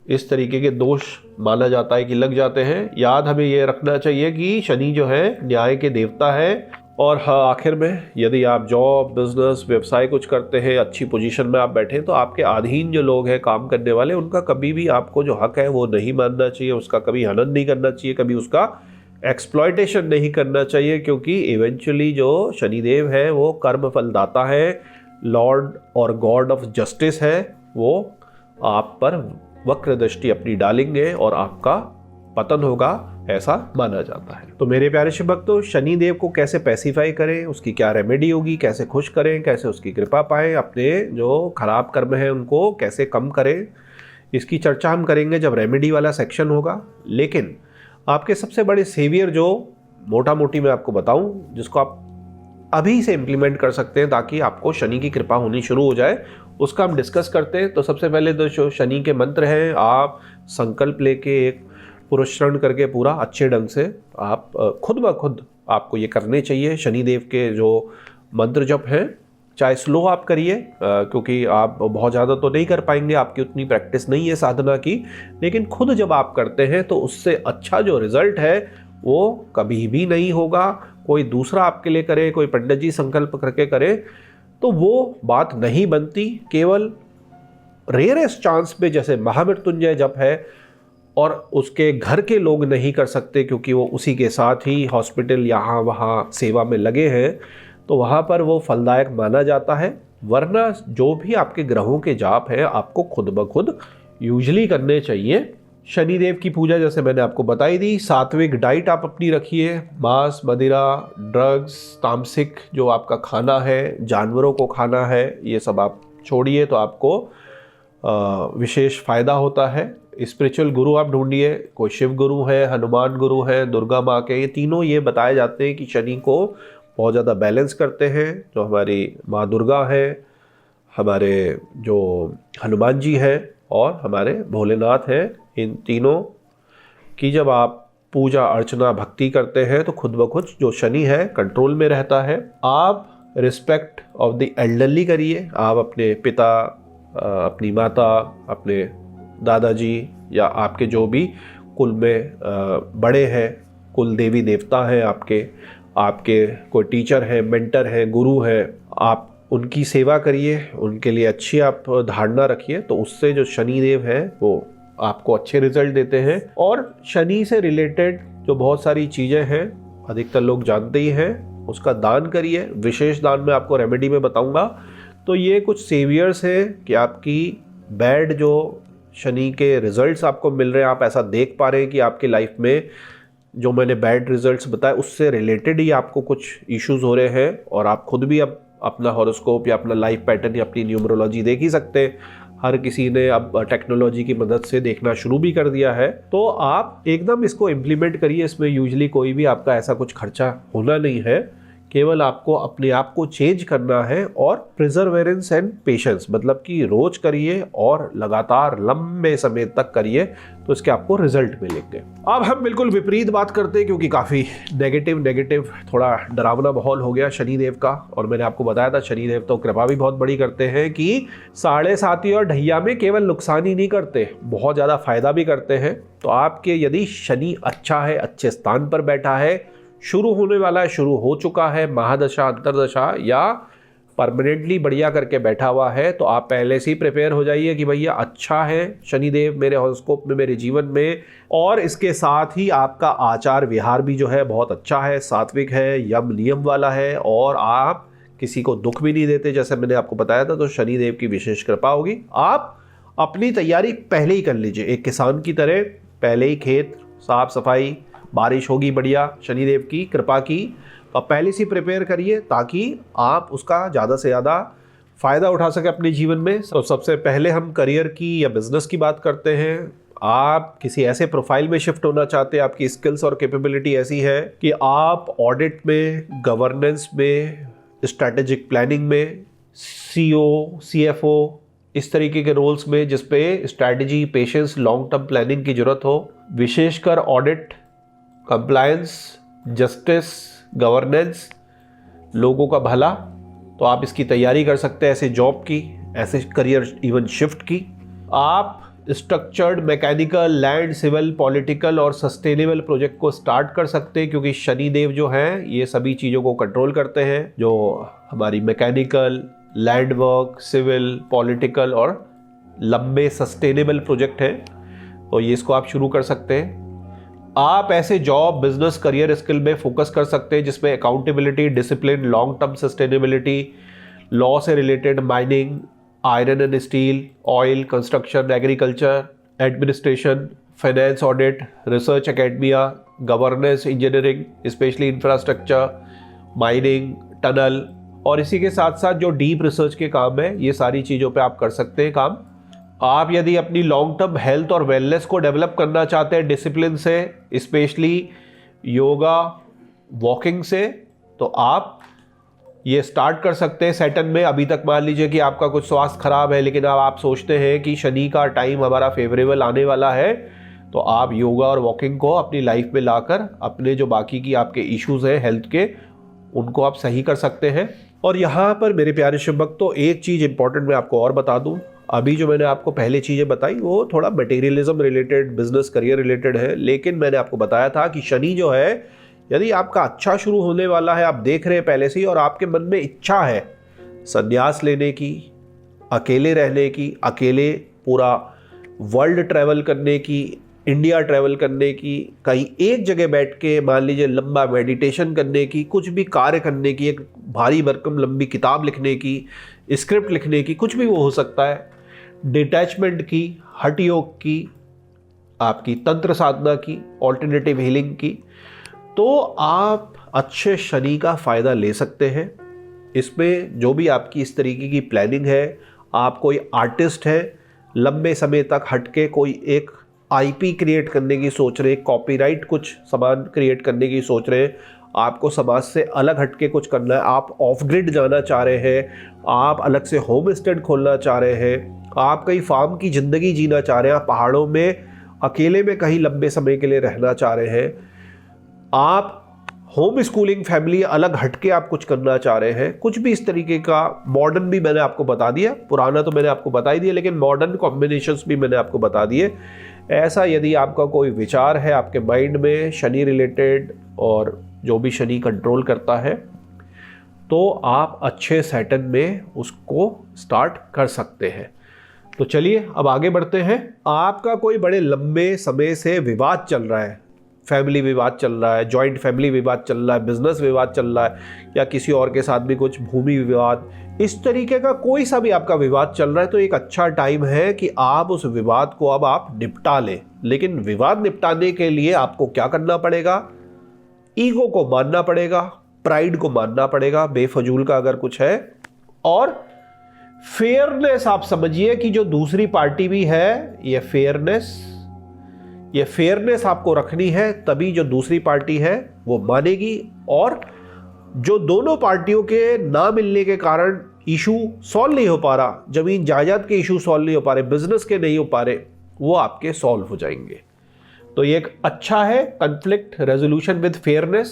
इस तरीके के दोष माना जाता है कि लग जाते हैं। याद हमें ये रखना चाहिए कि शनि जो है न्याय के देवता है। और हाँ, आखिर में यदि आप जॉब, बिजनेस, व्यवसाय कुछ करते हैं, अच्छी पोजीशन में आप बैठे, तो आपके अधीन जो लोग हैं काम करने वाले, उनका कभी भी आपको जो हक है वो नहीं मानना चाहिए, उसका कभी हनन नहीं करना चाहिए, कभी उसका एक्सप्लॉयटेशन नहीं करना चाहिए, क्योंकि इवेंचुअली जो शनिदेव है वो कर्म फलदाता है, लॉर्ड और गॉड ऑफ जस्टिस है। वो आप पर वक्र दृष्टि अपनी डालेंगे और आपका पतन होगा, ऐसा माना जाता है। तो मेरे प्यारे शिव भक्तों, शनि देव को कैसे पैसिफाई करें, उसकी क्या रेमेडी होगी, कैसे खुश करें, कैसे उसकी कृपा पाएं, अपने जो खराब कर्म हैं उनको कैसे कम करें, इसकी चर्चा हम करेंगे जब रेमेडी वाला सेक्शन होगा। लेकिन आपके सबसे बड़े सेवियर जो मोटा मोटी मैं आपको बताऊं, जिसको आप अभी से इम्प्लीमेंट कर सकते हैं ताकि आपको शनि की कृपा होनी शुरू हो जाए, उसका हम डिस्कस करते हैं। तो सबसे पहले तो जो शनि के मंत्र हैं, आप संकल्प लेके एक पुरस्रण करके पूरा अच्छे ढंग से आप खुद ब खुद आपको ये करने चाहिए। शनिदेव के जो मंत्र जप हैं, चाहे स्लो आप करिए, क्योंकि आप बहुत ज़्यादा तो नहीं कर पाएंगे, आपकी उतनी प्रैक्टिस नहीं है साधना की, लेकिन खुद जब आप करते हैं तो उससे अच्छा जो रिजल्ट है वो कभी भी नहीं होगा। कोई दूसरा आपके लिए करे, कोई पंडित जी संकल्प करके करे, तो वो बात नहीं बनती। केवल रेयरेस्ट चांस पे, जैसे महामृत्युंजय जप है और उसके घर के लोग नहीं कर सकते क्योंकि वो उसी के साथ ही हॉस्पिटल यहाँ वहाँ सेवा में लगे हैं, तो वहाँ पर वो फलदायक माना जाता है। वरना जो भी आपके ग्रहों के जाप है आपको खुद ब खुद यूजली करने चाहिए। शनिदेव की पूजा जैसे मैंने आपको बताई दी। सात्विक डाइट आप अपनी रखिए, मांस, मदिरा, ड्रग्स, तामसिक जो आपका खाना है, जानवरों को खाना है, ये सब आप छोड़िए तो आपको विशेष फ़ायदा होता है। स्पिरिचुअल गुरु आप ढूंढिए, कोई शिव गुरु है, हनुमान गुरु है, दुर्गा माँ के, ये तीनों ये बताए जाते हैं कि शनि को बहुत ज़्यादा बैलेंस करते हैं। जो हमारी माँ दुर्गा है, हमारे जो हनुमान जी हैं और हमारे भोलेनाथ हैं, इन तीनों की जब आप पूजा अर्चना भक्ति करते हैं तो खुद ब खुद जो शनि है कंट्रोल में रहता है। आप रिस्पेक्ट ऑफ द एल्डरली करिए। आप अपने पिता, अपनी माता, अपने दादाजी या आपके जो भी कुल में बड़े हैं, कुल देवी देवता हैं, आपके कोई टीचर हैं, मेंटर हैं, गुरु हैं, आप उनकी सेवा करिए, उनके लिए अच्छी आप धारणा रखिए। तो उससे जो शनिदेव है वो आपको अच्छे रिजल्ट देते हैं। और शनि से रिलेटेड जो बहुत सारी चीज़ें हैं अधिकतर लोग जानते ही हैं, उसका दान करिए। विशेष दान में आपको रेमेडी में बताऊंगा। तो ये कुछ सेवियर्स हैं कि आपकी बैड जो शनि के रिजल्ट्स आपको मिल रहे हैं, आप ऐसा देख पा रहे हैं कि आपकी लाइफ में जो मैंने बैड रिजल्ट्स बताए उससे रिलेटेड ही आपको कुछ इश्यूज हो रहे हैं। और आप खुद भी अब अपना हॉरोस्कोप या अपना लाइफ पैटर्न या अपनी न्यूमरोलॉजी देख ही सकते हैं। हर किसी ने अब टेक्नोलॉजी की मदद से देखना शुरू भी कर दिया है। तो आप एकदम इसको इम्प्लीमेंट करिए। इसमें यूजुअली कोई भी आपका ऐसा कुछ खर्चा होना नहीं है, केवल आपको अपने आप को चेंज करना है। और प्रिजर्वेरेंस एंड पेशेंस, मतलब कि रोज करिए और लगातार लंबे समय तक करिए, तो इसके आपको रिजल्ट मिलेंगे। अब हम बिल्कुल विपरीत बात करते हैं, क्योंकि काफ़ी नेगेटिव थोड़ा डरावना माहौल हो गया शनिदेव का। और मैंने आपको बताया था शनिदेव तो कृपा भी बहुत बड़ी करते हैं कि 7.5 और ढैया में केवल नुकसान ही नहीं करते, बहुत ज़्यादा फायदा भी करते हैं। तो आपके यदि शनि अच्छा है, अच्छे स्थान पर बैठा है, शुरू होने वाला है, शुरू हो चुका है, महादशा, अंतरदशा या परमानेंटली बढ़िया करके बैठा हुआ है, तो आप पहले से ही प्रिपेयर हो जाइए कि भैया अच्छा है शनिदेव मेरे हॉरोस्कोप में, मेरे जीवन में। और इसके साथ ही आपका आचार विहार भी जो है बहुत अच्छा है, सात्विक है, यम नियम वाला है, और आप किसी को दुख भी नहीं देते, जैसे मैंने आपको बताया था। तो शनिदेव की विशेष कृपा होगी। आप अपनी तैयारी पहले ही कर लीजिए, एक किसान की तरह पहले ही खेत साफ सफाई, बारिश होगी बढ़िया शनिदेव की कृपा की, अब पहले से प्रिपेयर करिए ताकि आप उसका ज़्यादा से ज़्यादा फ़ायदा उठा सके अपने जीवन में। तो सबसे पहले हम करियर की या बिजनेस की बात करते हैं। आप किसी ऐसे प्रोफाइल में शिफ्ट होना चाहते हैं, आपकी स्किल्स और कैपेबिलिटी ऐसी है कि आप ऑडिट में, गवर्नेंस में, स्ट्रैटेजिक प्लानिंग में, सीओ, सीएफओ, इस तरीके के रोल्स में जिसपे strategy, patience, long term planning की जरूरत हो, विशेषकर ऑडिट, कंप्लायंस, जस्टिस, गवर्नेंस, लोगों का भला, तो आप इसकी तैयारी कर सकते हैं, ऐसे जॉब की, ऐसे करियर इवन शिफ्ट की। आप structured, mechanical, land, civil, political और सस्टेनेबल प्रोजेक्ट को स्टार्ट कर सकते हैं, क्योंकि शनिदेव जो हैं ये सभी चीज़ों को कंट्रोल करते हैं। जो हमारी mechanical, land work, civil, political और लंबे सस्टेनेबल प्रोजेक्ट हैं, तो ये इसको आप शुरू कर सकते हैं। आप ऐसे जॉब, बिजनेस, करियर स्किल में फोकस कर सकते हैं जिसमें accountability, discipline, long term sustainability, law से related, mining, iron and steel, oil, construction, agriculture, administration, finance audit, research academia, governance, engineering, specially infrastructure, mining, tunnel, और इसी के साथ साथ जो डीप रिसर्च के काम है, ये सारी चीज़ों पे आप कर सकते हैं काम। आप यदि अपनी लॉन्ग टर्म हेल्थ और वेलनेस को डेवलप करना चाहते हैं डिसिप्लिन से, स्पेशली योगा, वॉकिंग से, तो आप ये स्टार्ट कर सकते हैं सैटर्न में। अभी तक मान लीजिए कि आपका कुछ स्वास्थ्य खराब है, लेकिन अब आप सोचते हैं कि शनि का टाइम हमारा फेवरेबल आने वाला है, तो आप योगा और वॉकिंग को अपनी लाइफ में लाकर अपने जो बाकी की आपके इश्यूज हैं हेल्थ के, उनको आप सही कर सकते हैं। और यहाँ पर मेरे प्यारे शिव भक्तों, एक चीज़ इंपॉर्टेंट मैं आपको और बता दूँ। अभी जो मैंने आपको पहले चीज़ें बताई वो थोड़ा materialism related, business career related है, लेकिन मैंने आपको बताया था कि शनि जो है, यदि आपका अच्छा शुरू होने वाला है, आप देख रहे हैं पहले से ही, और आपके मन में इच्छा है संन्यास लेने की, अकेले रहने की, अकेले पूरा वर्ल्ड ट्रैवल करने की, इंडिया ट्रैवल करने की, कहीं एक जगह बैठ के मान लीजिए लंबा मेडिटेशन करने की, कुछ भी कार्य करने की, एक भारी भरकम लंबी किताब लिखने की, स्क्रिप्ट लिखने की, कुछ भी वो हो सकता है, डिटैचमेंट की, हठ योग की, आपकी तंत्र साधना की, ऑल्टरनेटिव हीलिंग की, तो आप अच्छे शनि का फ़ायदा ले सकते हैं। इसमें जो भी आपकी इस तरीके की प्लानिंग है, आप कोई आर्टिस्ट है, लंबे समय तक हटके कोई एक आईपी क्रिएट करने की सोच रहे हैं, कॉपीराइट कुछ सामान क्रिएट करने की सोच रहे हैं, आपको समाज से अलग हटके कुछ करना है, आप ऑफ ग्रिड जाना चाह रहे हैं, आप अलग से होम स्टे खोलना चाह रहे हैं, आप कहीं फार्म की ज़िंदगी जीना चाह रहे हैं, आप पहाड़ों में अकेले में कहीं लंबे समय के लिए रहना चाह रहे हैं, आप होम स्कूलिंग फैमिली अलग हटके आप कुछ करना चाह रहे हैं, कुछ भी इस तरीके का, मॉडर्न भी मैंने आपको बता दिया, पुराना तो मैंने आपको बता ही दिया, लेकिन मॉडर्न कॉम्बिनेशंस भी मैंने आपको बता दिए। ऐसा यदि आपका कोई विचार है आपके माइंड में शनि रिलेटेड, और जो भी शनि कंट्रोल करता है, तो आप अच्छे सैटर्न में उसको स्टार्ट कर सकते हैं। तो चलिए अब आगे बढ़ते हैं। आपका कोई बड़े लंबे समय से विवाद चल रहा है, फैमिली विवाद चल रहा है, जॉइंट फैमिली विवाद चल रहा है, बिजनेस विवाद चल रहा है, या किसी और के साथ भी कुछ भूमि विवाद, इस तरीके का कोई सा भी आपका विवाद चल रहा है, तो एक अच्छा टाइम है कि आप उस विवाद को अब आप निपटा लें। लेकिन विवाद निपटाने के लिए आपको क्या करना पड़ेगा? ईगो को मानना पड़ेगा, प्राइड को मानना पड़ेगा, बेफजूल का अगर कुछ है, और फेयरनेस। आप समझिए कि जो दूसरी पार्टी भी है, ये फेयरनेस आपको रखनी है, तभी जो दूसरी पार्टी है वो मानेगी। और जो दोनों पार्टियों के ना मिलने के कारण इशू सॉल्व नहीं हो पा रहा, जमीन जायदाद के इशू सॉल्व नहीं हो पा रहे, बिजनेस के नहीं हो पा रहे, वो आपके सॉल्व हो जाएंगे। तो ये एक अच्छा है conflict resolution with fairness.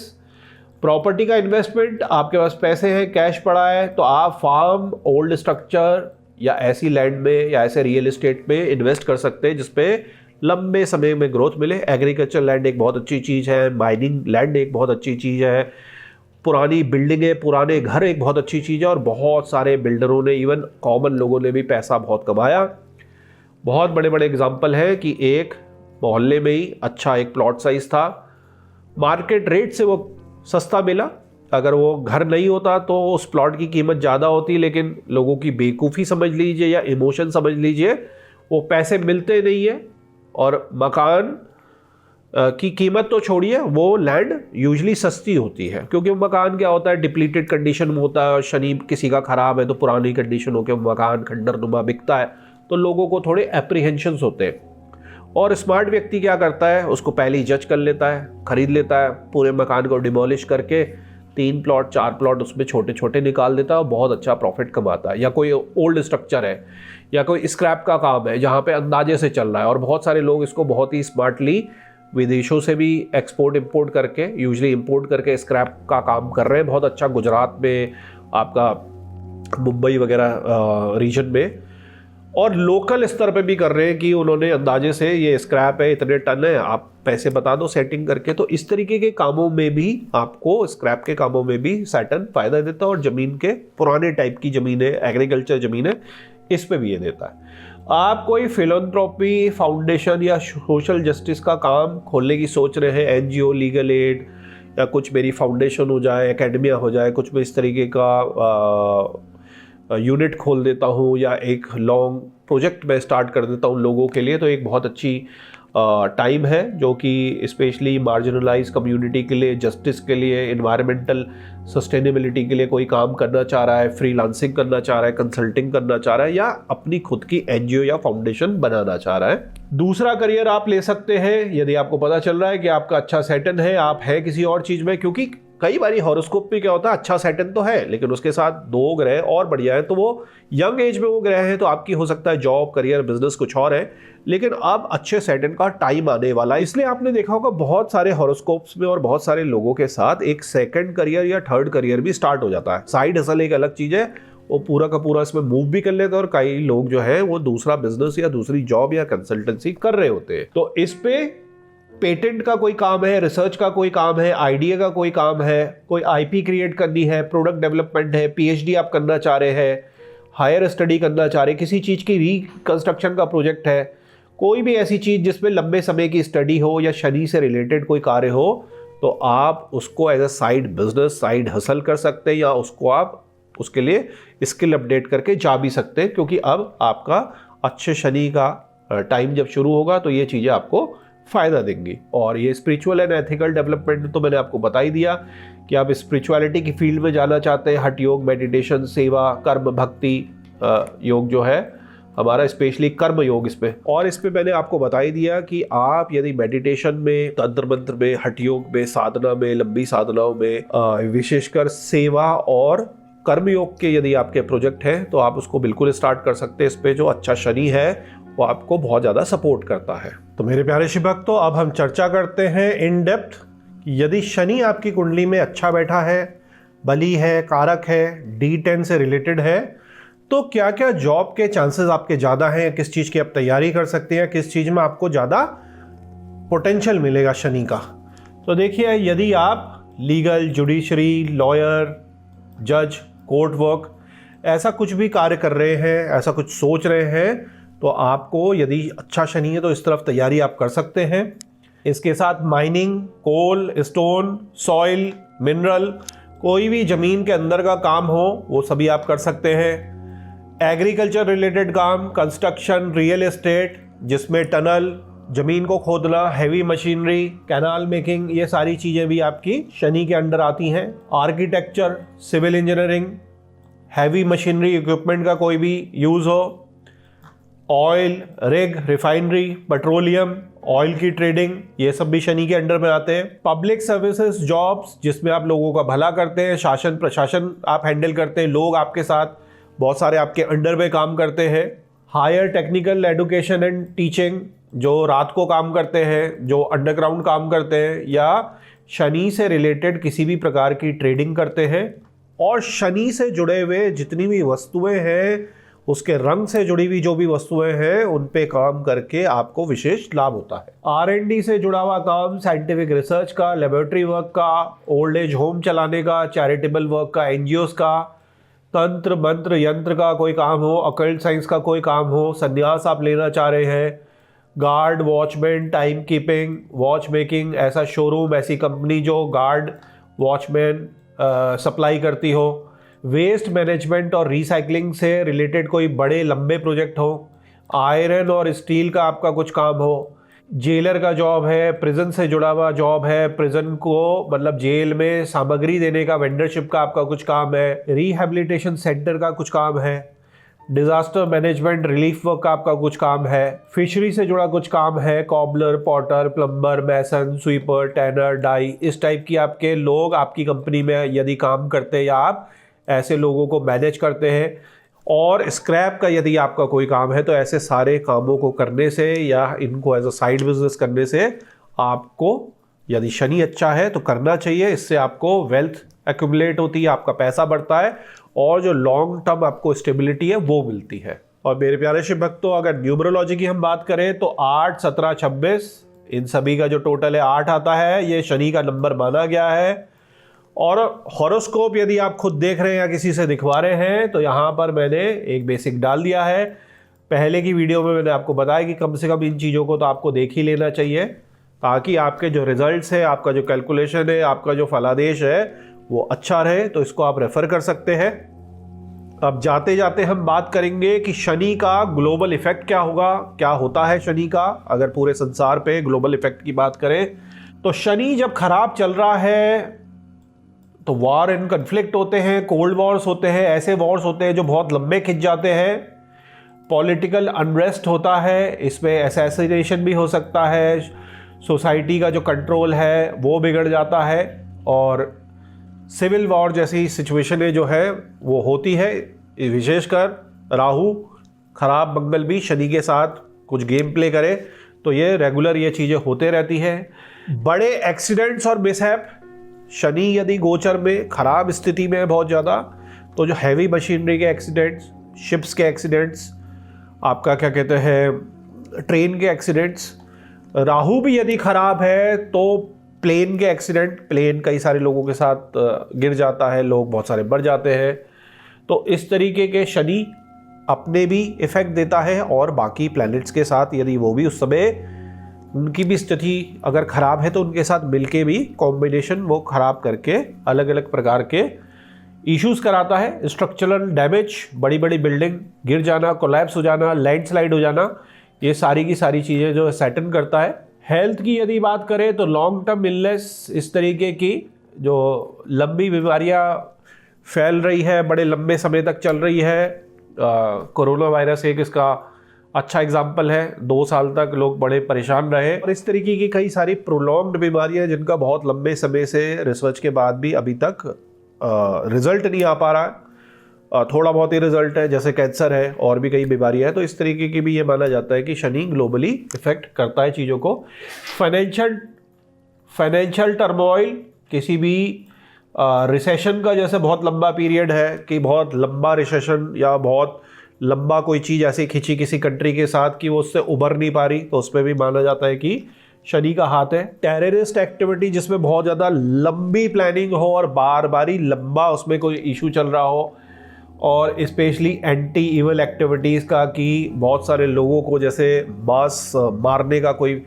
Property का इन्वेस्टमेंट, आपके पास पैसे हैं, कैश पड़ा है, तो आप फार्म, ओल्ड स्ट्रक्चर या ऐसी लैंड में या ऐसे रियल एस्टेट में इन्वेस्ट कर सकते हैं जिसपे लंबे समय में ग्रोथ मिले। एग्रीकल्चर लैंड एक बहुत अच्छी चीज़ है, माइनिंग लैंड एक बहुत अच्छी चीज़ है, पुरानी बिल्डिंगें, पुराने घर एक बहुत अच्छी चीज़ है, और बहुत सारे बिल्डरों ने, इवन कॉमन लोगों ने भी पैसा बहुत कमाया। बहुत बड़े बड़े एग्जाम्पल है कि एक मोहल्ले में ही अच्छा एक प्लॉट साइज था, मार्केट रेट से वो सस्ता मिला। अगर वो घर नहीं होता तो उस प्लॉट की कीमत ज़्यादा होती, लेकिन लोगों की बेवकूफ़ी समझ लीजिए या इमोशन समझ लीजिए, वो पैसे मिलते नहीं है, और मकान की कीमत तो छोड़िए, वो लैंड यूजली सस्ती होती है, क्योंकि वो मकान क्या होता है, डिप्लीटेड कंडीशन में होता है, और शनि किसी का ख़राब है तो पुरानी कंडीशन होकर मकान खंडरनुमा बिकता है, तो लोगों को थोड़े एप्रीहेंशंस होते हैं। और स्मार्ट व्यक्ति क्या करता है, उसको पहले ही जज कर लेता है, खरीद लेता है, पूरे मकान को डिमोलिश करके 3 प्लॉट 4 प्लॉट उसमें छोटे छोटे निकाल देता है और बहुत अच्छा प्रॉफिट कमाता है। या कोई ओल्ड स्ट्रक्चर है या कोई स्क्रैप का काम है जहाँ पे अंदाजे से चल रहा है, और बहुत सारे लोग इसको बहुत ही स्मार्टली विदेशों से भी एक्सपोर्ट इंपोर्ट करके, यूजली इंपोर्ट करके स्क्रैप का काम कर रहे हैं बहुत अच्छा, गुजरात में, आपका मुंबई वगैरह रीजन में, और लोकल स्तर पे भी कर रहे हैं कि उन्होंने अंदाजे से ये स्क्रैप है, इतने टन है, आप पैसे बता दो सेटिंग करके। तो इस तरीके के कामों में भी आपको, स्क्रैप के कामों में भी सैटर्न फायदा देता है, और ज़मीन के पुराने टाइप की ज़मीनें, एग्रीकल्चर ज़मीनें, इस पे भी ये देता है। आप कोई फिलैंथ्रोपी, फाउंडेशन या सोशल जस्टिस का काम खोलने की सोच रहे हैं, एनजीओ, लीगल एड, या कुछ मेरी फाउंडेशन हो जाए, एकेडमिया हो जाए, कुछ भी इस तरीके का यूनिट खोल देता हूँ, या एक लॉन्ग प्रोजेक्ट मैं स्टार्ट कर देता हूँ लोगों के लिए, तो एक बहुत अच्छी टाइम है, जो कि स्पेशली मार्जिनलाइज कम्युनिटी के लिए, जस्टिस के लिए, इन्वायरमेंटल सस्टेनेबिलिटी के लिए कोई काम करना चाह रहा है, फ्रीलांसिंग करना चाह रहा है, कंसल्टिंग करना चाह रहा है, या अपनी खुद की एनजीओ या फाउंडेशन बनाना चाह रहा है। दूसरा करियर आप ले सकते हैं यदि आपको पता चल रहा है कि आपका अच्छा सेटन है, आप है किसी और चीज में, क्योंकि कई बार हॉरोस्कोप में क्या होता है, अच्छा सेटन तो है लेकिन उसके साथ 2 ग्रह और बढ़िया है, तो वो यंग एज में वो ग्रह है, तो आपकी हो सकता है जॉब, करियर, बिजनेस कुछ और है, लेकिन अब अच्छे सेटन का टाइम आने वाला है। इसलिए आपने देखा होगा बहुत सारे हॉरोस्कोप्स में और बहुत सारे लोगों के साथ एक सेकंड करियर या थर्ड करियर भी स्टार्ट हो जाता है। साइड हसल एक अलग चीज है, वो पूरा का पूरा इसमें मूव भी कर लेते हैं, और कई लोग जो है वो दूसरा बिजनेस या दूसरी जॉब या कंसल्टेंसी कर रहे होते हैं। तो इस पे पेटेंट का कोई काम है, रिसर्च का कोई काम है, आइडिया का कोई काम है, कोई आईपी क्रिएट करनी है, प्रोडक्ट डेवलपमेंट है, पीएचडी आप करना चाह रहे हैं, हायर स्टडी करना चाह रहे हैं, किसी चीज़ की रिकंस्ट्रक्शन का प्रोजेक्ट है, कोई भी ऐसी चीज़ जिसमें लंबे समय की स्टडी हो या शनि से रिलेटेड कोई कार्य हो, तो आप उसको as a side business, side hustle कर सकते हैं, या उसको आप उसके लिए स्किल अपडेट करके जा भी सकते हैं, क्योंकि अब आपका अच्छे शनि का टाइम जब शुरू होगा तो ये चीज़ें आपको फायदा देंगी। और ये स्पिरिचुअल एंड एथिकल डेवलपमेंट तो मैंने आपको बता ही दिया कि आप स्पिरिचुअलिटी की फील्ड में जाना चाहते हैं, हठ योग, मेडिटेशन, सेवा, कर्म, भक्ति योग जो है हमारा, स्पेशली कर्म योग इसमें। और इस पे मैंने आपको बता ही दिया कि आप यदि मेडिटेशन में, तंत्र मंत्र में, हठ योग में, साधना में, लंबी साधनाओं में, विशेषकर सेवा और कर्म योग के यदि आपके प्रोजेक्ट हैं तो आप उसको बिल्कुल स्टार्ट कर सकते हैं। इस पे जो अच्छा शनि है वो आपको बहुत ज़्यादा सपोर्ट करता है। तो मेरे प्यारे शिव भक्तों, अब हम चर्चा करते हैं इन डेप्थ, यदि शनि आपकी कुंडली में अच्छा बैठा है, बली है, कारक है, D10 से रिलेटेड है, तो क्या क्या जॉब के चांसेस आपके ज़्यादा हैं, किस चीज़ की आप तैयारी कर सकते हैं, किस चीज़ में आपको ज़्यादा पोटेंशियल मिलेगा शनि का। तो देखिए, यदि आप लीगल, जुडिशरी, लॉयर, जज, कोर्ट वर्क, ऐसा कुछ भी कार्य कर रहे हैं, ऐसा कुछ सोच रहे हैं, तो आपको यदि अच्छा शनि है तो इस तरफ तैयारी आप कर सकते हैं। इसके साथ माइनिंग, कोल, स्टोन, सॉइल, मिनरल, कोई भी ज़मीन के अंदर का काम हो वो सभी आप कर सकते हैं। एग्रीकल्चर रिलेटेड काम, कंस्ट्रक्शन, रियल एस्टेट जिसमें टनल, ज़मीन को खोदना, हैवी मशीनरी, कैनाल मेकिंग, ये सारी चीज़ें भी आपकी शनि के अंडर आती हैं। Architecture, civil engineering, heavy machinery equipment का कोई भी यूज़ हो, oil, rig, refinery, petroleum, oil की ट्रेडिंग, ये सब भी शनि के अंडर में आते हैं। पब्लिक सर्विसेज जॉब्स जिसमें आप लोगों का भला करते हैं, शासन प्रशासन आप हैंडल करते हैं, लोग आपके साथ बहुत सारे आपके अंडर में काम करते हैं। Higher technical education and teaching, जो रात को काम करते हैं, जो अंडरग्राउंड काम करते हैं, या शनि से रिलेटेड किसी भी प्रकार की ट्रेडिंग करते हैं। और शनि से जुड़े हुए जितनी भी वस्तुएं हैं, उसके रंग से जुड़ी हुई जो भी वस्तुएं हैं, उन पे काम करके आपको विशेष लाभ होता है। R&D से जुड़ा हुआ काम, साइंटिफिक रिसर्च का, लेबोरेटरी वर्क का, ओल्ड एज होम चलाने का, चैरिटेबल वर्क का, NGOs का, तंत्र मंत्र यंत्र का कोई काम हो, अकल्ट साइंस का कोई काम हो, संन्यास आप लेना चाह रहे हैं, guard, watchman, time keeping, watch making, ऐसा शोरूम, ऐसी कंपनी जो गार्ड, वॉचमैन सप्लाई करती हो, वेस्ट मैनेजमेंट और रिसाइकलिंग से रिलेटेड कोई बड़े लंबे प्रोजेक्ट हो, आयरन और स्टील का आपका कुछ काम हो, जेलर का जॉब है, प्रिजन से जुड़ा हुआ जॉब है, प्रिजन को मतलब जेल में सामग्री देने का, वेंडरशिप का आपका कुछ काम है, रिहैबिलिटेशन सेंटर का कुछ काम है, डिजास्टर मैनेजमेंट रिलीफ वर्क का आपका कुछ काम है, फिशरी से जुड़ा कुछ काम है, कॉबलर, पॉटर, प्लम्बर, मैसन, स्वीपर, टैनर, डाई, इस टाइप की आपके लोग आपकी कंपनी में यदि काम करते हैं या आप ऐसे लोगों को मैनेज करते हैं। और स्क्रैप का यदि आपका कोई काम है, तो ऐसे सारे कामों को करने से या इनको एज अ साइड बिजनेस करने से आपको, यदि शनि अच्छा है तो करना चाहिए। इससे आपको वेल्थ एक्यूमुलेट होती है, आपका पैसा बढ़ता है और जो लॉन्ग टर्म आपको स्टेबिलिटी है वो मिलती है। और मेरे प्यारे शिव भक्तों, अगर न्यूमरोलॉजी की हम बात करें तो 8, 17, 26 इन सभी का जो टोटल है 8 आता है, ये शनि का नंबर माना गया है। और हॉरोस्कोप यदि आप खुद देख रहे हैं या किसी से दिखवा रहे हैं तो यहाँ पर मैंने एक बेसिक डाल दिया है। पहले की वीडियो में मैंने आपको बताया कि कम से कम इन चीज़ों को तो आपको देख ही लेना चाहिए, ताकि आपके जो रिजल्ट्स है, आपका जो कैलकुलेशन है, आपका जो फलादेश है वो अच्छा रहे। तो इसको आप रेफ़र कर सकते हैं। अब जाते जाते हम बात करेंगे कि शनि का ग्लोबल इफेक्ट क्या होगा, क्या होता है शनि का अगर पूरे संसार पे ग्लोबल इफेक्ट की बात करें। तो शनि जब खराब चल रहा है तो वॉर एंड कन्फ्लिक्ट होते हैं, कोल्ड वॉर्स होते हैं, ऐसे वॉर्स होते हैं जो बहुत लंबे खिंच जाते हैं, पॉलिटिकल अनरेस्ट होता है, इसमें असैसिनेशन भी हो सकता है, सोसाइटी का जो कंट्रोल है वो बिगड़ जाता है और सिविल वॉर जैसी सिचुएशनें जो है वो होती है। विशेषकर राहु खराब मंगल भी शनि के साथ कुछ गेम प्ले करे तो ये रेगुलर ये चीज़ें होते रहती हैं। बड़े एक्सीडेंट्स और मिसहैप शनि यदि गोचर में खराब स्थिति में है बहुत ज़्यादा, तो जो हैवी मशीनरी के एक्सीडेंट्स, शिप्स के एक्सीडेंट्स, आपका क्या कहते हैं ट्रेन के एक्सीडेंट्स, राहु भी यदि खराब है तो प्लेन के एक्सीडेंट, प्लेन कई सारे लोगों के साथ गिर जाता है, लोग बहुत सारे मर जाते हैं। तो इस तरीके के शनि अपने भी इफेक्ट देता है और बाकी प्लैनेट्स के साथ यदि वो भी उस समय उनकी भी स्थिति अगर खराब है तो उनके साथ मिलके भी कॉम्बिनेशन वो खराब करके अलग अलग प्रकार के इश्यूज कराता है। स्ट्रक्चरल डैमेज, बड़ी बड़ी बिल्डिंग गिर जाना, कोलैप्स हो जाना, लैंडस्लाइड हो जाना, ये सारी की सारी चीज़ें जो सैटर्न करता है। हेल्थ की यदि बात करें तो लॉन्ग टर्म इलनेस, इस तरीके की जो लंबी बीमारियां फैल रही है, बड़े लंबे समय तक चल रही है, कोरोना वायरस एक इसका अच्छा एग्जाम्पल है। 2 साल तक लोग बड़े परेशान रहे और इस तरीके की कई सारी प्रोलॉन्ग्ड बीमारियां जिनका बहुत लंबे समय से रिसर्च के बाद भी अभी तक रिजल्ट नहीं आ पा रहा है, थोड़ा बहुत ही रिजल्ट है, जैसे कैंसर है और भी कई बीमारियां हैं। तो इस तरीके की भी ये माना जाता है कि शनि ग्लोबली इफेक्ट करता है चीज़ों को। फाइनेंशियल टर्मोइल, किसी भी रिसेशन का जैसे बहुत लंबा पीरियड है कि बहुत लंबा रिसेशन या बहुत लंबा कोई चीज़ ऐसी खिंची किसी कंट्री के साथ कि वो उससे उभर नहीं पा रही, तो उसमें भी माना जाता है कि शनि का हाथ है। टेररिस्ट एक्टिविटी जिसमें बहुत ज़्यादा लंबी प्लानिंग हो और बार बारी लंबा उसमें कोई इशू चल रहा हो, और स्पेशली एंटी इवल एक्टिविटीज़ का कि बहुत सारे लोगों को जैसे मास मारने का कोई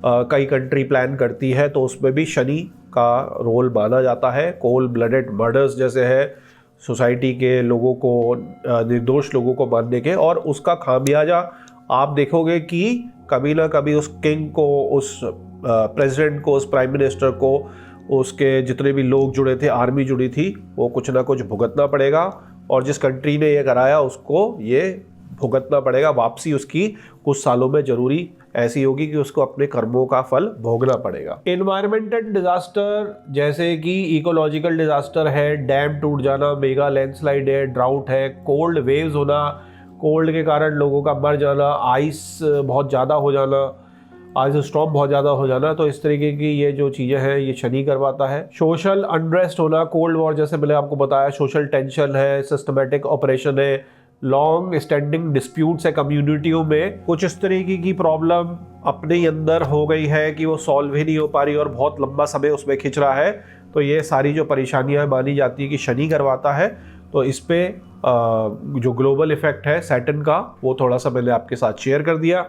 कई कंट्री प्लान करती है, तो उसमें भी शनि का रोल माना जाता है। कोल्ड ब्लडेड मर्डर्स जैसे है, सोसाइटी के लोगों को, निर्दोष लोगों को मारने के, और उसका खामियाजा आप देखोगे कि कभी ना कभी उस किंग को, उस प्रेसिडेंट को, उस प्राइम मिनिस्टर को, उसके जितने भी लोग जुड़े थे, आर्मी जुड़ी थी, वो कुछ ना कुछ भुगतना पड़ेगा। और जिस कंट्री ने ये कराया उसको ये भुगतना पड़ेगा। वापसी उसकी कुछ सालों में जरूरी ऐसी होगी कि उसको अपने कर्मों का फल भोगना पड़ेगा। एनवायरमेंटल डिजास्टर जैसे कि इकोलॉजिकल डिजास्टर है, डैम टूट जाना, मेगा लैंडस्लाइड है, ड्राउट है, कोल्ड वेव्स होना, कोल्ड के कारण लोगों का मर जाना, आइस बहुत ज़्यादा हो जाना, आइस स्टॉर्म बहुत ज़्यादा हो जाना, तो इस तरीके की ये जो चीज़ें हैं ये शनि करवाता है। सोशल अनरेस्ट होना, कोल्ड वॉर जैसे मैंने आपको बताया, सोशल टेंशन है, सिस्टमेटिक ऑपरेशन है, लॉन्ग स्टैंडिंग डिस्प्यूट्स है कम्युनिटियों में, कुछ इस तरीके की प्रॉब्लम अपने अंदर हो गई है कि वो सॉल्व ही नहीं हो पा रही और बहुत लंबा समय उसमें खिंच रहा है, तो ये सारी जो परेशानियां मानी जाती है कि शनि करवाता है। तो इस पे जो ग्लोबल इफेक्ट है सैटर्न का, वो थोड़ा सा मैंने आपके साथ शेयर कर दिया।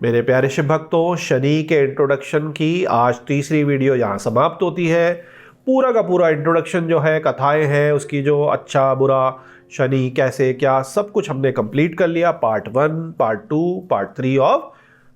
मेरे प्यारे शिव भक्तों, शनि के इंट्रोडक्शन की आज तीसरी वीडियो यहाँ समाप्त होती है। पूरा का पूरा इंट्रोडक्शन जो है, कथाएं हैं उसकी, जो अच्छा बुरा, शनि कैसे क्या, सब कुछ हमने कंप्लीट कर लिया। Part 1, part 2, part 3 of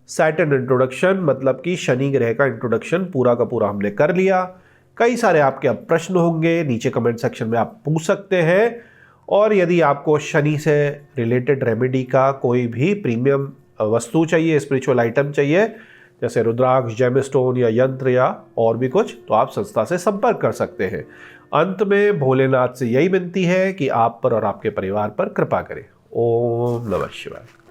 Saturn introduction, मतलब कि शनि ग्रह का इंट्रोडक्शन पूरा का पूरा हमने कर लिया। कई सारे आपके अब प्रश्न होंगे, नीचे कमेंट सेक्शन में आप पूछ सकते हैं। और यदि आपको शनि से रिलेटेड रेमेडी का कोई भी प्रीमियम वस्तु चाहिए, स्पिरिचुअल आइटम चाहिए, जैसे रुद्राक्ष, जेमस्टोन या यंत्र या और भी कुछ, तो आप संस्था से संपर्क कर सकते हैं। अंत में भोलेनाथ से यही विनती है कि आप पर और आपके परिवार पर कृपा करें। ओम नमः शिवाय।